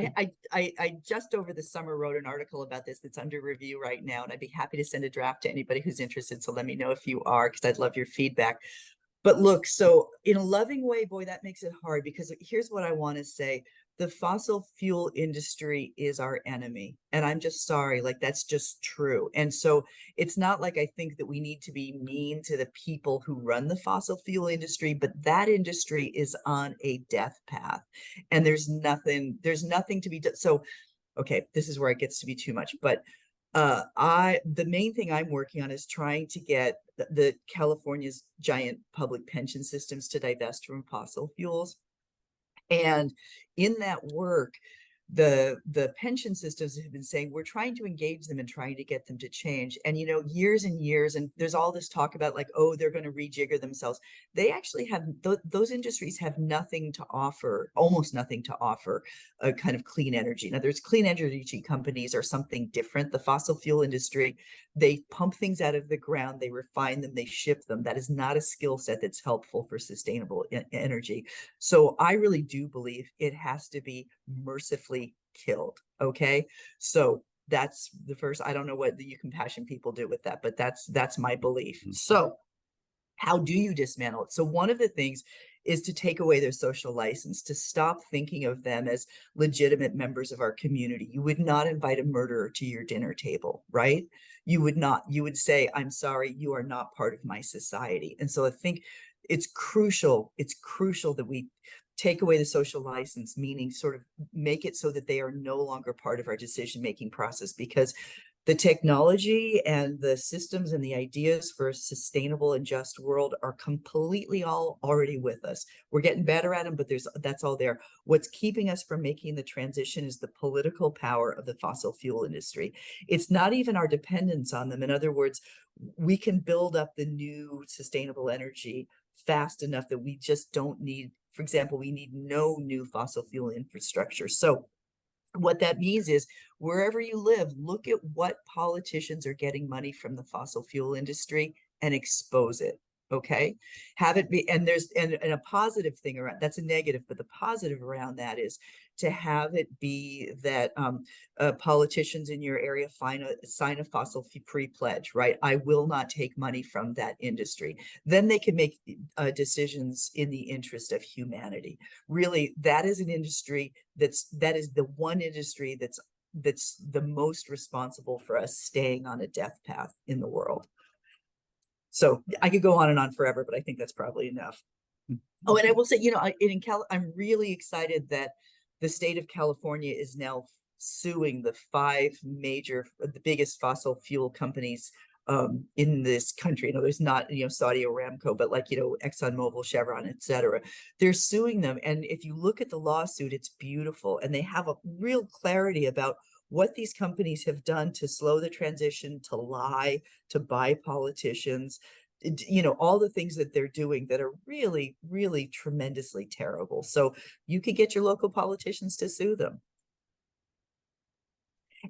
D: have I just over the summer wrote an article about this that's under review right now, and I'd be happy to send a draft to anybody who's interested. So let me know if you are, because I'd love your feedback. But look, so in a loving way, boy, that makes it hard, because here's what I want to say. The fossil fuel industry is our enemy. And I'm just sorry, like that's just true. And so it's not like I think that we need to be mean to the people who run the fossil fuel industry, but that industry is on a death path. And there's nothing to be done. So, okay, this is where it gets to be too much, but the main thing I'm working on is trying to get the California's giant public pension systems to divest from fossil fuels. And in that work, the pension systems have been saying we're trying to engage them and trying to get them to change. And, you know, years and years, and there's all this talk about like, oh, they're going to rejigger themselves. They actually have, those industries have nothing to offer, almost nothing to offer a kind of clean energy. Now, there's clean energy companies are something different. The fossil fuel industry, they pump things out of the ground, they refine them, they ship them. That is not a skill set that's helpful for sustainable energy. So I really do believe it has to be mercifully killed. Okay, so that's the first. I don't know what the you compassion people do with that, but that's my belief. So how do you dismantle it? So one of the things is to take away their social license, to stop thinking of them as legitimate members of our community. You would not invite a murderer to your dinner table, right? You would not. You would say, I'm sorry, you are not part of my society. And so I think it's crucial that we take away the social license, meaning sort of make it so that they are no longer part of our decision-making process, because the technology and the systems and the ideas for a sustainable and just world are completely already with us. We're getting better at them, but that's all there. What's keeping us from making the transition is the political power of the fossil fuel industry. It's not even our dependence on them. In other words, we can build up the new sustainable energy fast enough that we just don't need, for example, we need no new fossil fuel infrastructure. So what that means is wherever you live, look at what politicians are getting money from the fossil fuel industry and expose it. Okay, have it be, and there's and a positive thing around that's a negative, but the positive around that is to have it be that politicians in your area sign a fossil free pledge, right? I will not take money from that industry. Then they can make decisions in the interest of humanity. Really, that is an industry that is the one industry that's the most responsible for us staying on a death path in the world. So I could go on and on forever, but I think that's probably enough. Oh, and I will say, you know, I'm really excited that the state of California is now suing the the biggest fossil fuel companies in this country. You know, there's not, you know, Saudi Aramco, but like, you know, ExxonMobil, Chevron, etc. They're suing them. And if you look at the lawsuit, it's beautiful. And they have a real clarity about what these companies have done to slow the transition, to lie, to buy politicians, you know, all the things that they're doing that are really, really tremendously terrible. So you could get your local politicians to sue them.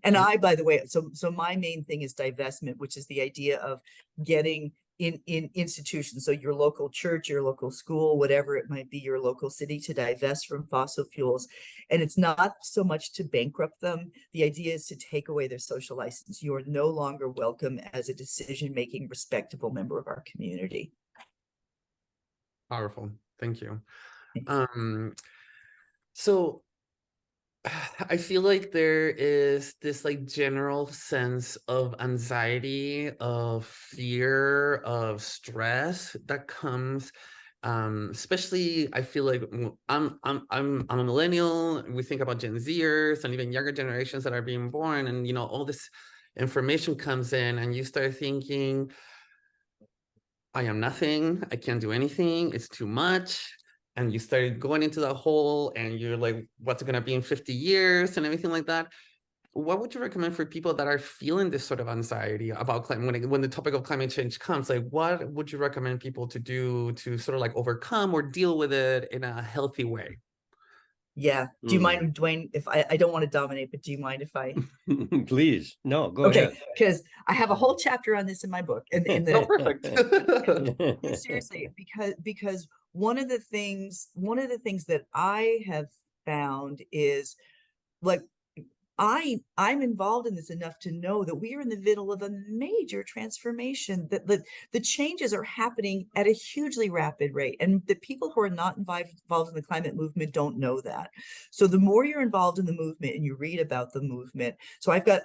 D: And by the way, so my main thing is divestment, which is the idea of getting in institutions, so your local church, your local school, whatever it might be, your local city, to divest from fossil fuels. And it's not so much to bankrupt them. The idea is to take away their social license. You are no longer welcome as a decision-making, respectable member of our community.
B: Powerful. Thank you. So I feel like there is this like general sense of anxiety, of fear, of stress that comes, especially I feel like I'm a millennial. We think about Gen Zers and even younger generations that are being born, and you know, all this information comes in and you start thinking, I am nothing, I can't do anything, it's too much. and you started going into that hole and you're like, what's it going to be in 50 years and everything like that. What would you recommend for people that are feeling this sort of anxiety about climate when the topic of climate change comes? Like, what would you recommend people to do to sort of like overcome or deal with it in a healthy way?
D: Yeah. Do you mind, Duane, if I don't want to dominate, but do you mind if I?
E: Please, no, go
D: Okay,
E: ahead.
D: because I have a whole chapter on this in my book. In
B: Oh,
D: the
B: perfect.
D: seriously, because one of the things that I have found is like I'm involved in this enough to know that we are in the middle of a major transformation, that the changes are happening at a hugely rapid rate, and the people who are not involved in the climate movement don't know that. So the more you're involved in the movement and you read about the movement, so I've got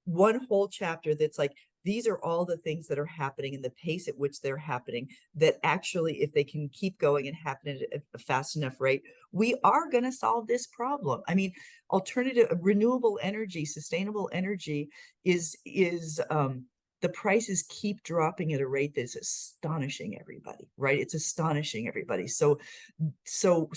D: one whole chapter that's like, these are all the things that are happening and the pace at which they're happening, that actually, if they can keep going and happen at a fast enough rate, we are going to solve this problem. I mean, alternative renewable energy, sustainable energy is the prices keep dropping at a rate that's astonishing everybody, right? It's astonishing everybody. So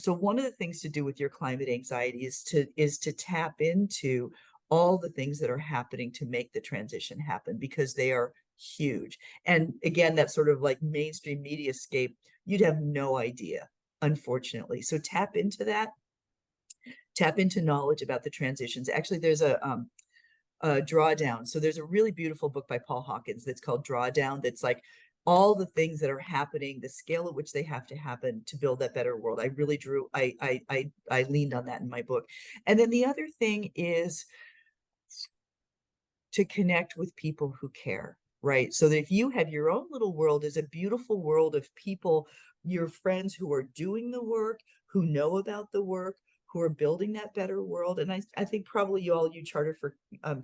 D: one of the things to do with your climate anxiety is to tap into all the things that are happening to make the transition happen, because they are huge. And again, that sort of like mainstream media scape, you'd have no idea, unfortunately. So tap into that. Tap into knowledge about the transitions. Actually, there's a Drawdown. So there's a really beautiful book by Paul Hawkins that's called Drawdown. That's like all the things that are happening, the scale at which they have to happen to build that better world. I really I leaned on that in my book. And then the other thing is to connect with people who care, right? So that if you have your own little world, is a beautiful world of people, your friends who are doing the work, who know about the work, who are building that better world. And I think probably you Charter for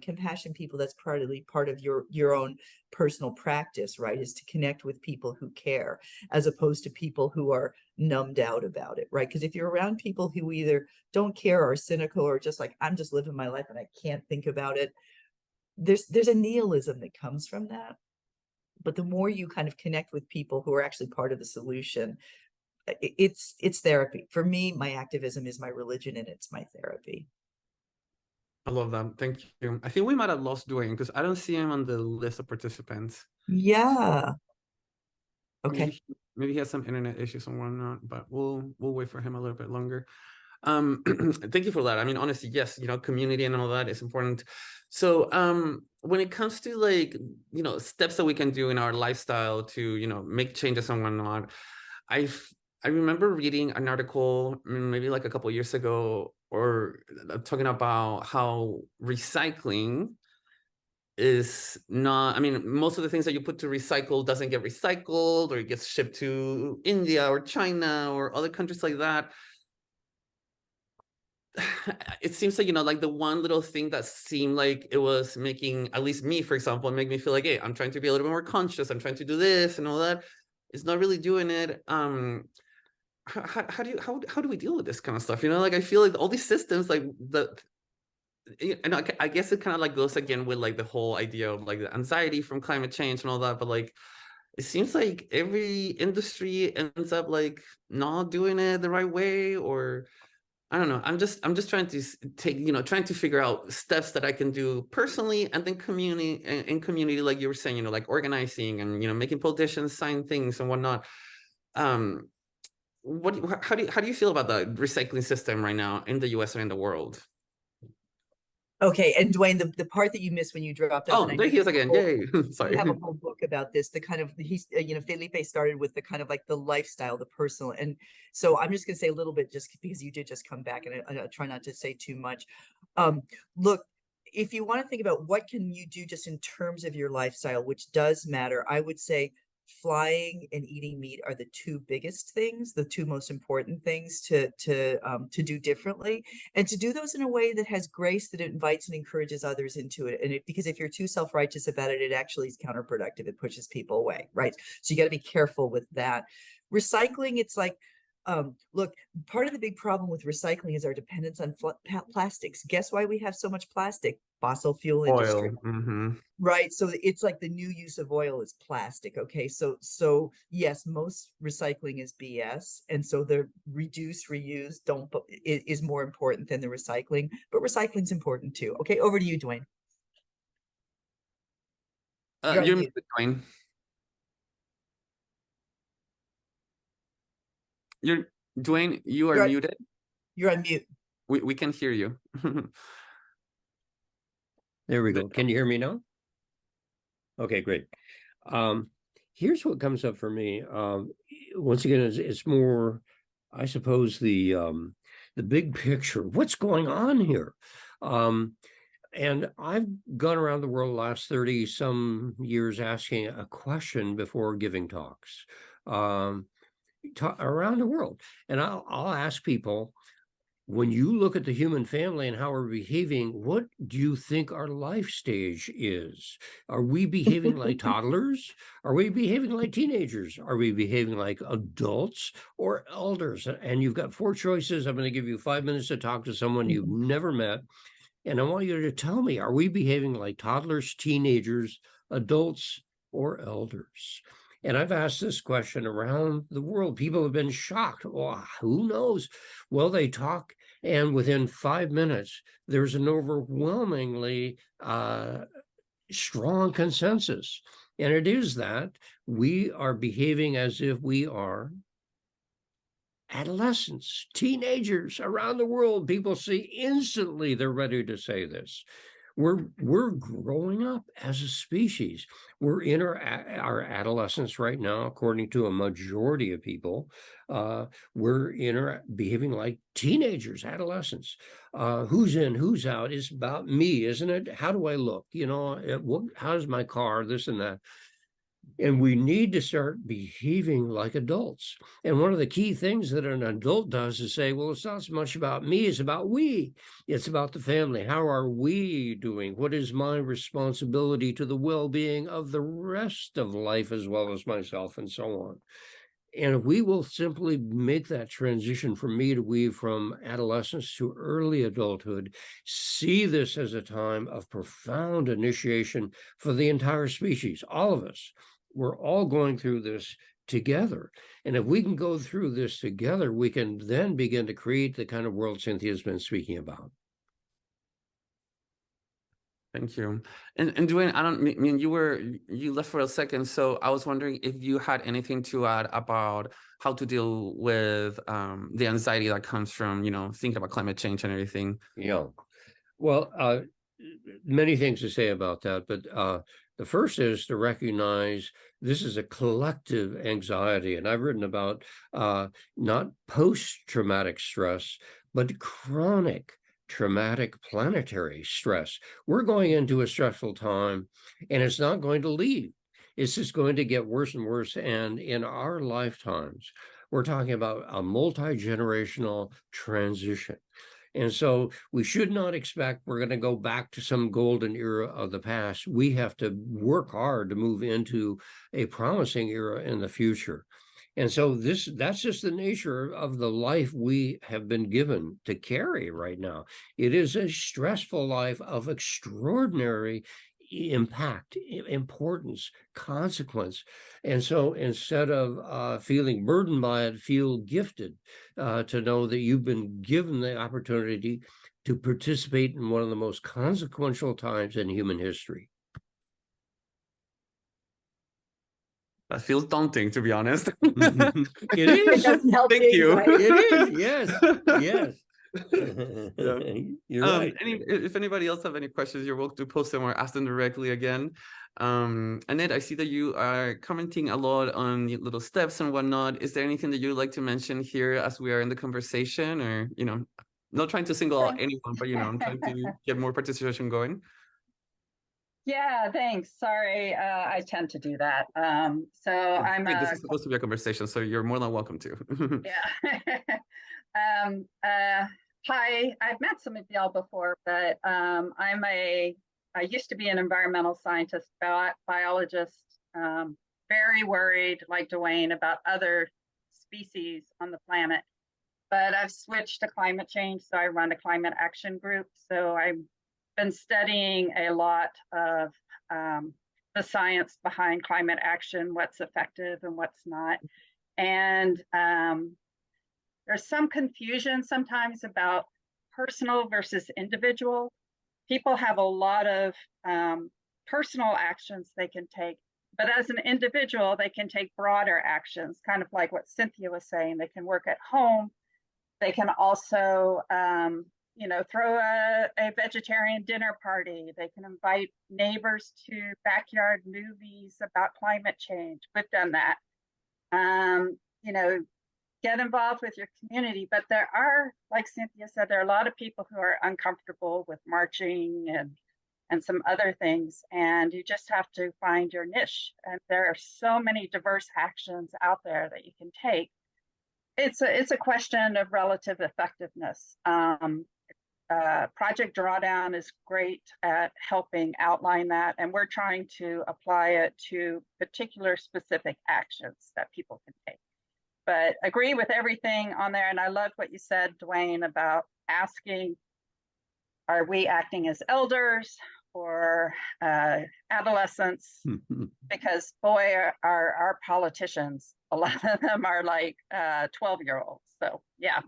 D: Compassion people, that's partly part of your own personal practice, right? Is to connect with people who care, as opposed to people who are numbed out about it, right? Because if you're around people who either don't care or are cynical or just like, I'm just living my life and I can't think about it, there's a nihilism that comes from that. But the more you kind of connect with people who are actually part of the solution, it's therapy. For me, my activism is my religion and it's my therapy.
B: I love that. Thank you. I think we might have lost Duane because I don't see him on the list of participants.
D: Yeah. Okay.
B: Maybe he has some internet issues and whatnot, but we'll wait for him a little bit longer. Thank you for that. I mean, honestly, yes, community and all that is important. So when it comes to like, steps that we can do in our lifestyle to, make changes and whatnot, I remember reading an article maybe like a couple of years ago, or talking about how recycling is not, I mean, most of the things that you put to recycle doesn't get recycled, or it gets shipped to India or China or other countries like that. It seems like, like the one little thing that seemed like it was making, at least me, for example, make me feel like, hey, I'm trying to be a little bit more conscious, I'm trying to do this and all that, it's not really doing it. How do we deal with this kind of stuff? Like, I feel like all these systems, like and I guess it kind of like goes again with like the whole idea of like the anxiety from climate change and all that, but like it seems like every industry ends up like not doing it the right way, or I don't know. I'm just trying to take, trying to figure out steps that I can do personally, and then in community, like you were saying, like organizing and, making politicians sign things and whatnot. How do you feel about the recycling system right now in the US and in the world?
D: Okay, and Duane, the part that you missed when you dropped off,
B: Oh,
D: and
B: there he is again. Yay. Sorry.
D: You have a whole book about this, the kind of, Felipe started with the kind of like the lifestyle, the personal. And so I'm just going to say a little bit, just because you did just come back, and I try not to say too much. Look, if you want to think about what can you do just in terms of your lifestyle, which does matter, I would say flying and eating meat are the two biggest things, the two most important things to do differently, and to do those in a way that has grace, that invites and encourages others into it. And because if you're too self-righteous about it, it actually is counterproductive. It pushes people away, right? So you got to be careful with that. Recycling, it's like, look, part of the big problem with recycling is our dependence on plastics. Guess why we have so much plastic? fossil fuel
B: Oil.
D: industry.
B: Mm-hmm.
D: Right. So it's like the new use of oil is plastic. Okay. So yes, most recycling is BS. And so the reduce, reuse, don't is more important than the recycling, but recycling's important too. Okay. Over to you, Duane. You're on
B: You're
D: mute.
B: muted, Duane. Duane, you are muted.
D: You're on mute.
B: We can hear you.
E: There we go. Can you hear me now? Okay, great. Here's what comes up for me. Once again, it's more, I suppose, the big picture. What's going on here? And I've gone around the world the last 30 some years asking a question before giving talks around the world. And I'll ask people, when you look at the human family and how we're behaving, what do you think our life stage is? Are we behaving like toddlers? Are we behaving like teenagers? Are we behaving like adults or elders? And you've got 4 choices. I'm going to give you 5 minutes to talk to someone you've never met. And I want you to tell me, are we behaving like toddlers, teenagers, adults, or elders? And I've asked this question around the world. People have been shocked. Well, who knows? Well, they talk, and within 5 minutes, there's an overwhelmingly strong consensus. And it is that we are behaving as if we are adolescents, teenagers around the world. People see instantly, they're ready to say this. We're growing up as a species. We're in our adolescence right now, according to a majority of people. We're behaving like teenagers, adolescents. Who's in, who's out? It's about me, isn't it? How do I look? How's my car? This and that. And we need to start behaving like adults. And one of the key things that an adult does is say, well, it's not so much about me, it's about we. It's about the family. How are we doing? What is my responsibility to the well-being of the rest of life as well as myself, and so on? And if we will simply make that transition from me to we, from adolescence to early adulthood, see this as a time of profound initiation for the entire species, all of us. We're all going through this together. And if we can go through this together, we can then begin to create the kind of world Cynthia has been speaking about.
B: Thank you. And Duane, I mean, you left for a second, so I was wondering if you had anything to add about how to deal with the anxiety that comes from, thinking about climate change and everything.
E: Yeah. Well, many things to say about that, but the first is to recognize this is a collective anxiety. And I've written about not post-traumatic stress, but chronic traumatic planetary stress. We're going into a stressful time, and it's not going to leave. It's just going to get worse and worse. And in our lifetimes, we're talking about a multi-generational transition. And so we should not expect we're going to go back to some golden era of the past. We have to work hard to move into a promising era in the future. And so that's just the nature of the life we have been given to carry right now. It is a stressful life of extraordinary impact, importance, consequence. And so instead of feeling burdened by it, feel gifted to know that you've been given the opportunity to participate in one of the most consequential times in human history.
B: That feels daunting, to be honest.
E: It is.
D: It doesn't help
B: Thank
D: the
B: you.
D: anxiety.
E: It is. Yes.
B: Yeah.
E: You're right.
B: If anybody else have any questions, you're welcome to post them or ask them directly again. Annette, I see that you are commenting a lot on little steps and whatnot. Is there anything that you'd like to mention here as we are in the conversation, or not trying to single out anyone, but I'm trying to get more participation going?
G: Yeah, thanks. Sorry, I tend to do that.
B: This is supposed to be a conversation, so you're more than welcome to.
G: Yeah. Hi, I've met some of y'all before, but I used to be an environmental scientist, biologist, very worried, like Duane, about other species on the planet. But I've switched to climate change, so I run a climate action group. So I'm been studying a lot of the science behind climate action, what's effective and what's not. And there's some confusion sometimes about personal versus individual. People have a lot of personal actions they can take, but as an individual, they can take broader actions, kind of like what Cynthia was saying. They can work at home. They can also, throw a vegetarian dinner party. They can invite neighbors to backyard movies about climate change. We've done that. Get involved with your community. But there are, like Cynthia said, there are a lot of people who are uncomfortable with marching and some other things. And you just have to find your niche. And there are so many diverse actions out there that you can take. It's a question of relative effectiveness. Project Drawdown is great at helping outline that, and we're trying to apply it to particular specific actions that people can take. But agree with everything on there, and I loved what you said, Duane, about asking, are we acting as elders or adolescents? Because boy, are our politicians, a lot of them are like 12-year-olds. So yeah.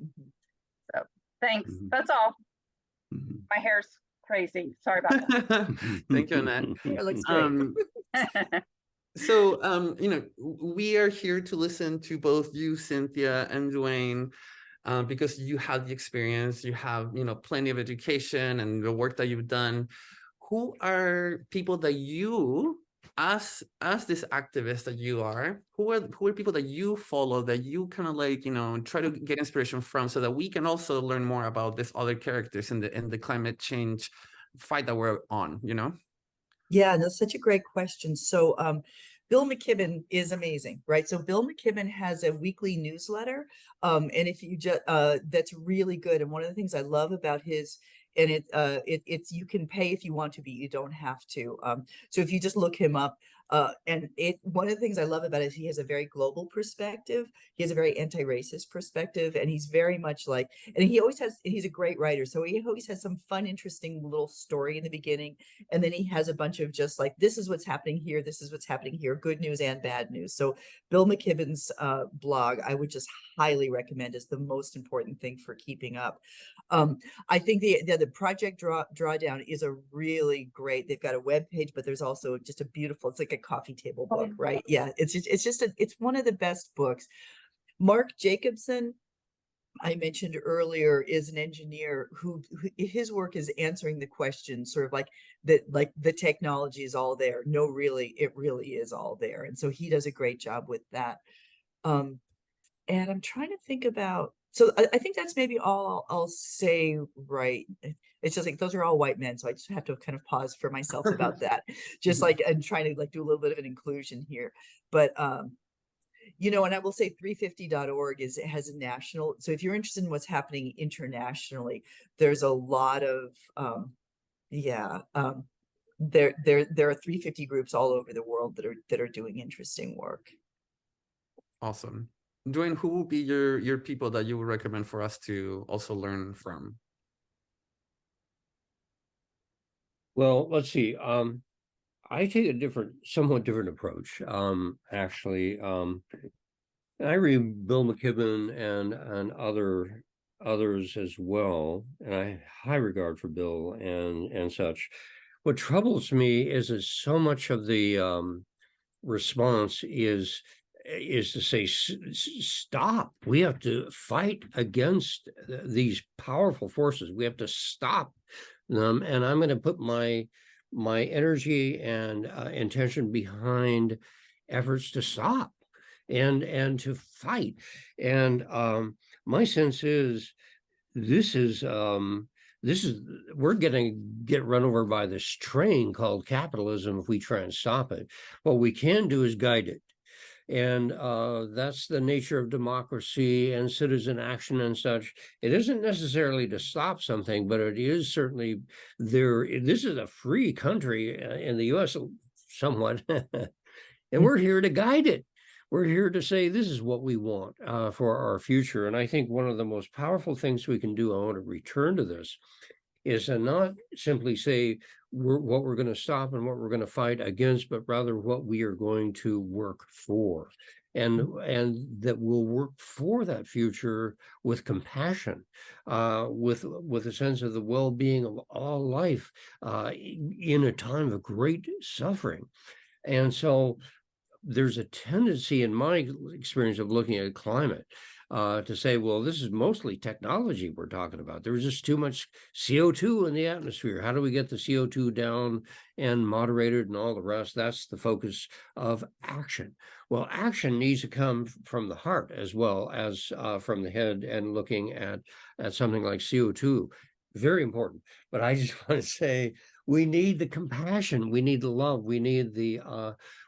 G: So thanks. That's all. My hair's crazy. Sorry about that.
B: Thank you, Annette.
D: It looks great.
B: So, we are here to listen to both you, Cynthia, and Duane, because you have the experience, you have, plenty of education and the work that you've done. Who are people that you, as this activist that you are, who are people that you follow, that you kind of like, try to get inspiration from, so that we can also learn more about these other characters in the climate change fight that we're on,
D: Yeah, that's such a great question. So Bill McKibben is amazing, right? So Bill McKibben has a weekly newsletter, and if you just that's really good. And one of the things I love about his, and it's you can pay if you want to, but you don't have to. So if you just look him up, and one of the things I love about it is he has a very global perspective. He has a very anti-racist perspective, and he's very much like, and he's a great writer. So he always has some fun, interesting little story in the beginning. And then he has a bunch of just like, this is what's happening here. This is what's happening here. Good news and bad news. So Bill McKibben's blog, I would just highly recommend, is the most important thing for keeping up. I think the Project Drawdown is a really great, they've got a web page, but there's also just a beautiful, it's like a coffee table book, right? Yeah, it's one of the best books. Mark Jacobson, I mentioned earlier, is an engineer who his work is answering the question, sort of like the technology is all there. No, really, it really is all there. And so he does a great job with that. And I'm trying to think about, so I think that's maybe all I'll say, right? It's just like, those are all white men. So I just have to kind of pause for myself about that. Just like, I'm trying to like do a little bit of an inclusion here. But, and I will say 350.org has a national, so if you're interested in what's happening internationally, there's a lot of, there are 350 groups all over the world that are doing interesting work.
B: Awesome. Duane, who will be your people that you would recommend for us to also learn from?
E: Well, let's see. I take a somewhat different approach. Actually, I read Bill McKibben and others as well, and I have high regard for Bill and such. What troubles me is that so much of the response is to say, stop. We have to fight against these powerful forces. We have to stop them, and I'm going to put my energy and intention behind efforts to stop and to fight. And my sense is we're going to get run over by this train called capitalism if we try and stop it. What we can do is guide it. And that's the nature of democracy and citizen action and such. It isn't necessarily to stop something, but it is certainly there. This is a free country in the U.S. somewhat, and we're here to guide it. We're here to say this is what we want for our future. And I think one of the most powerful things we can do, I want to return to this, is to not simply say what we're going to stop and what we're going to fight against, but rather what we are going to work for. And that we'll work for that future with compassion, with a sense of the well-being of all life in a time of great suffering. And so there's a tendency in my experience of looking at climate to say, well, this is mostly technology we're talking about. There's just too much CO2 in the atmosphere. How do we get the CO2 down and moderated and all the rest? That's the focus of action. Well, action needs to come from the heart as well as from the head, and looking at something like CO2. Very important. But I just want to say, we need the compassion, we need the love, we need the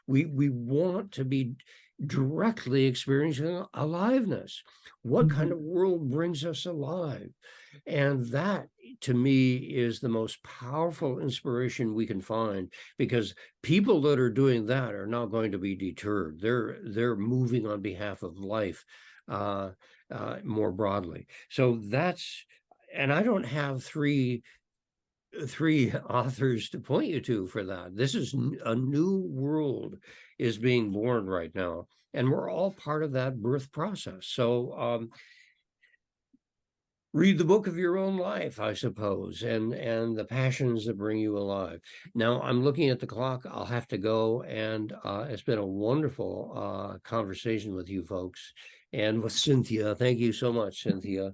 E: we want to be directly experiencing aliveness. What kind of world brings us alive? And that, to me, is the most powerful inspiration we can find, because people that are doing that are not going to be deterred. They're moving on behalf of life more broadly. So that's, and I don't have three authors to point you to for that. This is a new world is being born right now, and we're all part of that birth process. So read the book of your own life, I suppose, and the passions that bring you alive. Now I'm looking at the clock. I'll have to go, and it's been a wonderful conversation with you folks and with Cynthia. Thank you so much, Cynthia.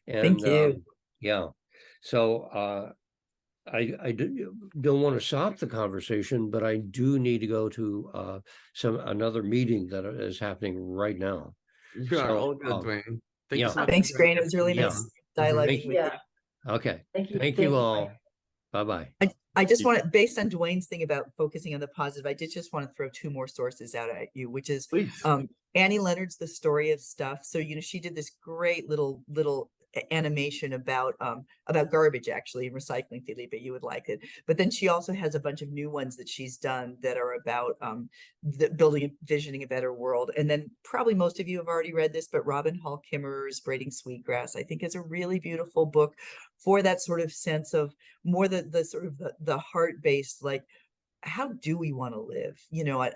E: And
D: Thank you.
E: yeah, so I don't want to stop the conversation, but I do need to go to another meeting that is happening right now.
B: You are all good, Duane. Thank you so much.
D: Thanks, Duane. It was really
E: Yeah.
D: nice dialoguing with you.
E: Okay.
F: Thank you.
E: Thank you all. Bye-bye.
D: I just want to, based on Duane's thing about focusing on the positive, I did just want to throw two more sources out at you, which is
B: Please.
D: Annie Leonard's The Story of Stuff. So, she did this great little animation about garbage, actually, and recycling, Felipe, you would like it. But then she also has a bunch of new ones that she's done that are about building and visioning a better world. And then probably most of you have already read this, but Robin Hall Kimmerer's Braiding Sweetgrass, I think, is a really beautiful book for that sort of sense of more the sort of the heart-based, like, how do we want to live?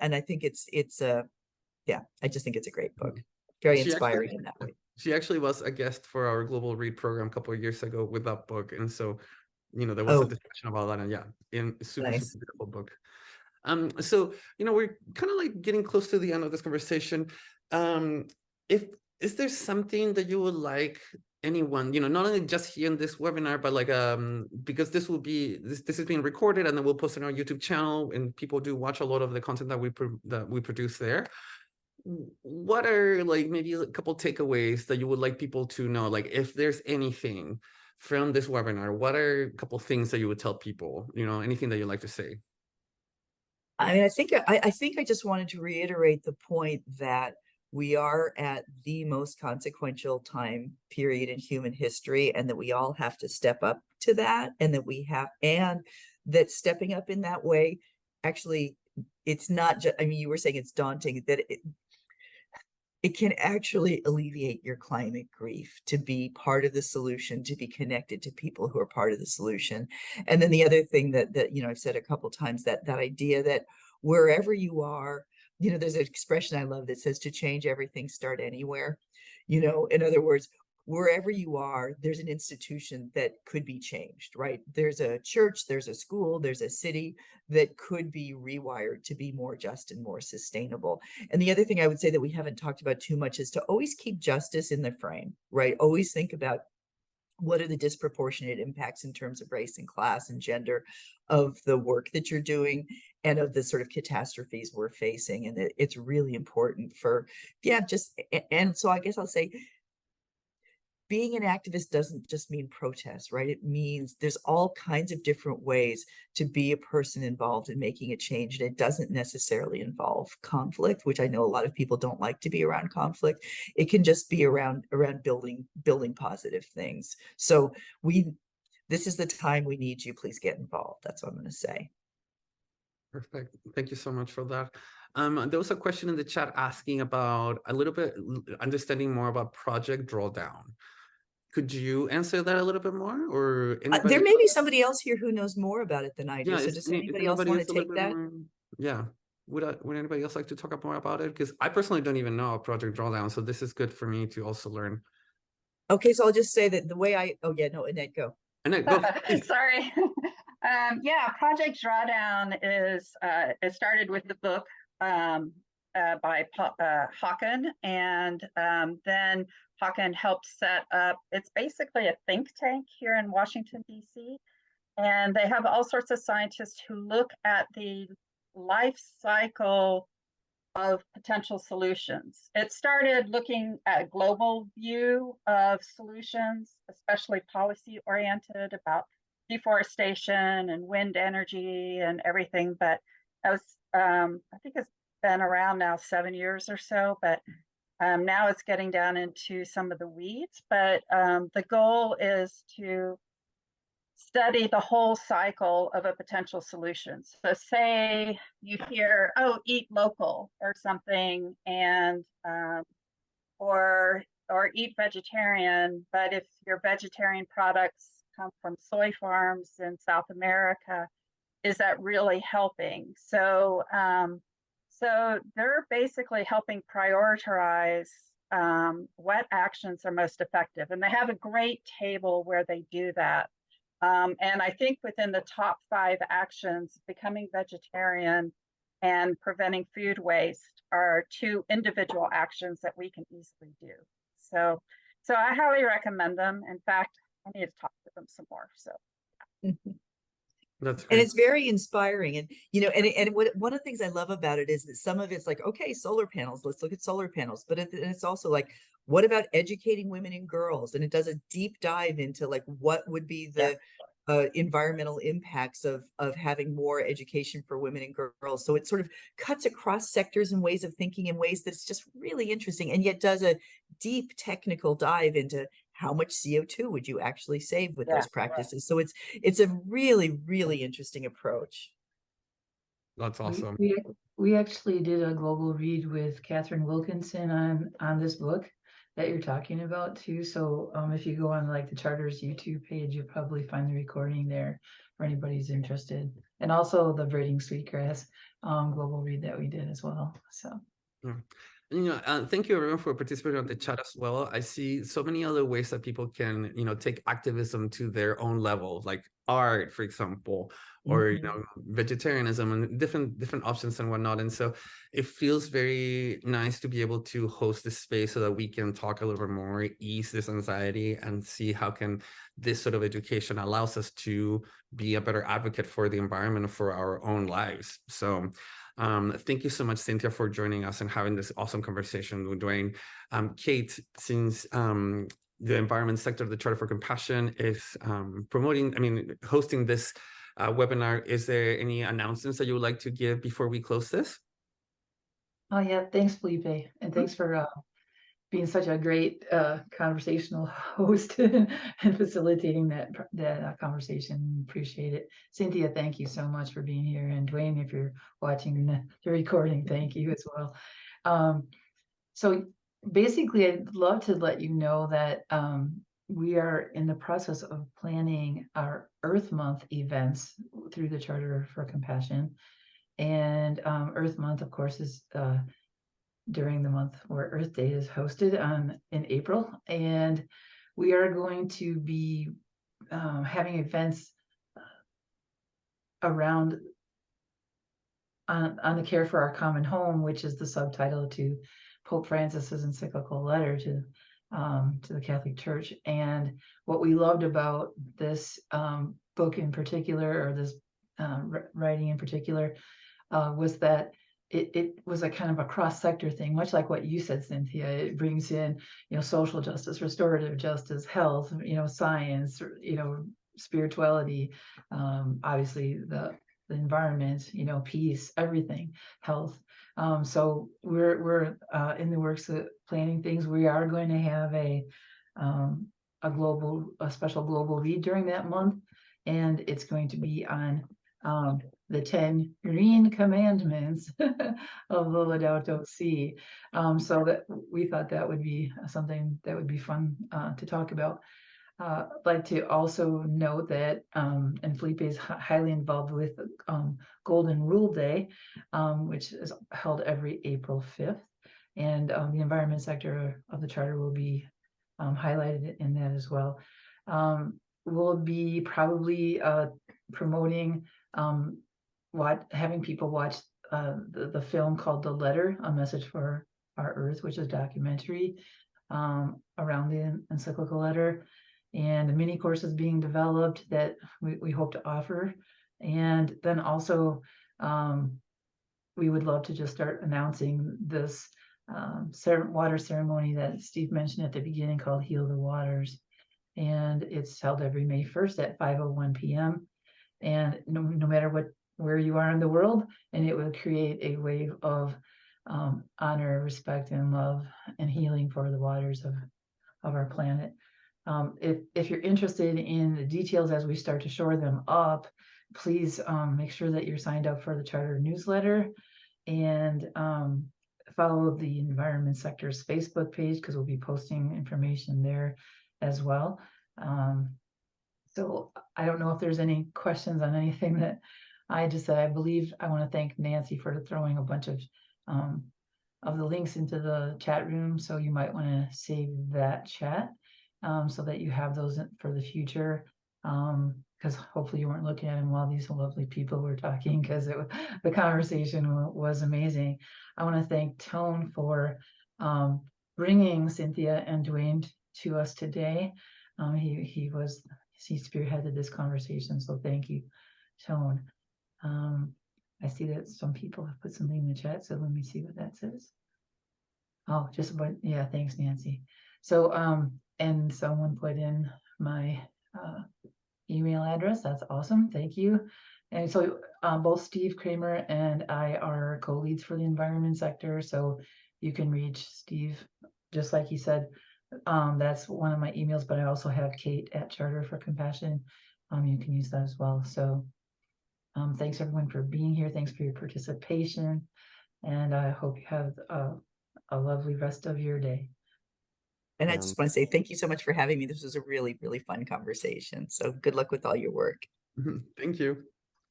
D: And I think it's I just think it's a great book. Very inspiring in that way.
B: She actually was a guest for our Global Read program a couple of years ago with that book. And so, there was a discussion about that. And super beautiful book. So, we're kind of like getting close to the end of this conversation. Is there something that you would like anyone, not only just here in this webinar, but like, because this is being recorded and then we'll post it on our YouTube channel, and people do watch a lot of the content that we produce there. What are, like, maybe a couple takeaways that you would like people to know? Like, if there's anything from this webinar, what are a couple things that you would tell people? Anything that you'd like to say?
D: I mean, I think I just wanted to reiterate the point that we are at the most consequential time period in human history, and that we all have to step up to that, and that stepping up in that way, actually, it's not just, you were saying it's daunting, that it can actually alleviate your climate grief, to be part of the solution, to be connected to people who are part of the solution. And then the other thing that I've said a couple times, that idea that wherever you are, there's an expression I love that says, to change everything, start anywhere. In other words, wherever you are, there's an institution that could be changed, right? There's a church, there's a school, there's a city that could be rewired to be more just and more sustainable. And the other thing I would say that we haven't talked about too much is to always keep justice in the frame, right? Always think about what are the disproportionate impacts in terms of race and class and gender of the work that you're doing, and of the sort of catastrophes we're facing. And it's really important and so I guess I'll say, being an activist doesn't just mean protest, right? It means there's all kinds of different ways to be a person involved in making a change. And it doesn't necessarily involve conflict, which I know a lot of people don't like to be around conflict. It can just be around building positive things. So this is the time we need you. Please get involved. That's what I'm going to say.
B: Perfect. Thank you so much for that. There was a question in the chat asking about a little bit understanding more about Project Drawdown. could you answer that a little bit more, or
D: There
B: anybody?
D: may be somebody else here who knows more about it than I do.
B: Yeah,
D: So
B: is,
D: does
B: any, is
D: anybody else
B: anybody
D: want
B: else
D: to
B: a little
D: take
B: bit
D: that?
B: more? Yeah. Would anybody else like to talk more about it? Because I personally don't even know Project Drawdown, so this is good for me to also learn.
D: Okay, so I'll just say that the way oh yeah, no, Annette, go.
B: And then go. Please.
G: Sorry. Yeah, Project Drawdown is, it started with the book by Hawken, and then Hawken helped set up, it's basically a think tank here in Washington, D.C., and they have all sorts of scientists who look at the life cycle of potential solutions. It started looking at a global view of solutions, especially policy oriented, about deforestation and wind energy and everything. But as I think it's been around now 7 years or so, but now it's getting down into some of the weeds. But the goal is to study the whole cycle of a potential solution. So say you hear, oh, eat local or something, and or eat vegetarian, but if your vegetarian products come from soy farms in South America, is that really helping? So so they're basically helping prioritize what actions are most effective, and they have a great table where they do that. And I think within the top 5 actions, becoming vegetarian and preventing food waste are 2 individual actions that we can easily do. So I highly recommend them. In fact, I need to talk to them some more. So.
B: That's
D: And
B: great.
D: it's very inspiring. And, you know, and one of the things I love about it is that some of it's like, okay, solar panels, let's look at solar panels. But it's also like, what about educating women and girls? And it does a deep dive into like, what would be the environmental impacts of having more education for women and girls. So it sort of cuts across sectors and ways of thinking in ways that's just really interesting, and yet does a deep technical dive into how much CO2 would you actually save with those practices. So it's a really, really interesting approach.
B: That's awesome.
F: We actually did a global read with Catherine Wilkinson on this book that you're talking about too. So if you go on like the Charter's YouTube page, you'll probably find the recording there for anybody who's interested. And also the Braiding Sweetgrass global read that we did as well. So.
B: Yeah. You know, thank you everyone for participating on the chat as well. I see so many other ways that people can, you know, take activism to their own level, like art, for example, or you know, vegetarianism and different options and whatnot. And so it feels very nice to be able to host this space so that we can talk a little bit more, ease this anxiety, and see how can this sort of education allows us to be a better advocate for the environment, for our own lives. So thank you so much, Cynthia, for joining us and having this awesome conversation with Duane. Kate, since the environment sector of the Charter for Compassion is hosting this webinar, is there any announcements that you would like to give before we close this?
F: Oh yeah, thanks, Felipe, and thanks for being such a great conversational host and facilitating that conversation. Appreciate it. Cynthia, thank you so much for being here. And Duane, if you're watching the recording, thank you as well. So basically, I'd love to let you know that we are in the process of planning our Earth Month events through the Charter for Compassion. And Earth Month, of course, is during the month where Earth Day is hosted in April. And we are going to be having events around on the care for our common home, which is the subtitle to Pope Francis's encyclical letter to the Catholic Church. And what we loved about this book in particular, or this writing in particular, was that it was a kind of a cross-sector thing, much like what you said, Cynthia. It brings in, you know, social justice, restorative justice, health, you know, science, you know, spirituality, obviously the environment, you know, peace, everything, health. So we're in the works of planning things. We are going to have a special global read during that month, and it's going to be on the 10 green commandments of the Laudato Si. So that we thought that would be something that would be fun to talk about. like to also note that, and Felipe is highly involved with Golden Rule Day, which is held every April 5th. And the environment sector of the charter will be highlighted in that as well. We'll be probably promoting having people watch the film called The Letter, A Message for Our Earth, which is a documentary around the encyclical letter, and a mini course is being developed that we hope to offer. And then also we would love to just start announcing this water ceremony that Steve mentioned at the beginning called Heal the Waters. And it's held every May 1st at 5:01 p.m. And no matter where you are in the world, and it will create a wave of honor, respect, and love and healing for the waters of our planet. If you're interested in the details as we start to shore them up, please make sure that you're signed up for the charter newsletter, and follow the environment sector's Facebook page, because we'll be posting information there as well. So I don't know if there's any questions on anything that I just said. I believe I want to thank Nancy for throwing a bunch of the links into the chat room. So you might want to save that chat so that you have those for the future. Because hopefully you weren't looking at them while these lovely people were talking, because the conversation was amazing. I want to thank Tone for bringing Cynthia and Duane to us today. He spearheaded this conversation, so thank you, Tone. I see that some people have put something in the chat, so let me see what that says. Oh, just about, yeah, thanks, Nancy. So, and someone put in my email address. That's awesome. Thank you. And so both Steve Kramer and I are co-leads for the environment sector. So you can reach Steve, just like he said. That's one of my emails, but I also have Kate at Charter for Compassion. You can use that as well. So thanks everyone for being here. Thanks for your participation. And I hope you have a lovely rest of your day.
D: And I just want to say thank you so much for having me. This was a really, really fun conversation. So good luck with all your work.
B: Thank you.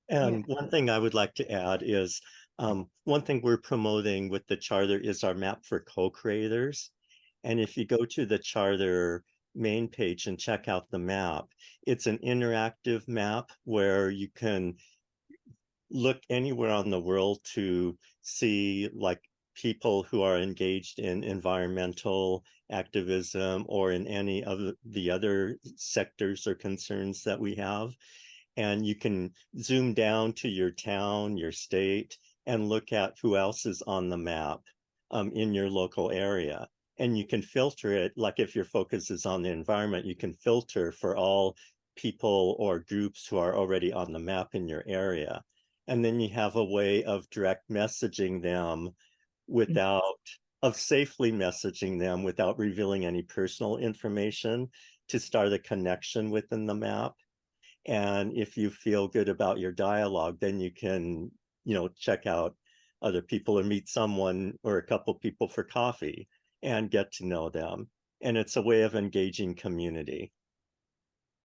A: And one thing I would like to add is one thing we're promoting with the charter is our map for co-creators. And if you go to the charter main page and check out the map, it's an interactive map where you can look anywhere on the world to see like people who are engaged in environmental activism or in any of the other sectors or concerns that we have. And you can zoom down to your town, your state, and look at who else is on the map in your local area. And you can filter it, like if your focus is on the environment, you can filter for all people or groups who are already on the map in your area. And then you have a way of direct messaging them safely messaging them without revealing any personal information to start a connection within the map. And if you feel good about your dialogue, then you can, check out other people or meet someone or a couple people for coffee and get to know them. And it's a way of engaging community.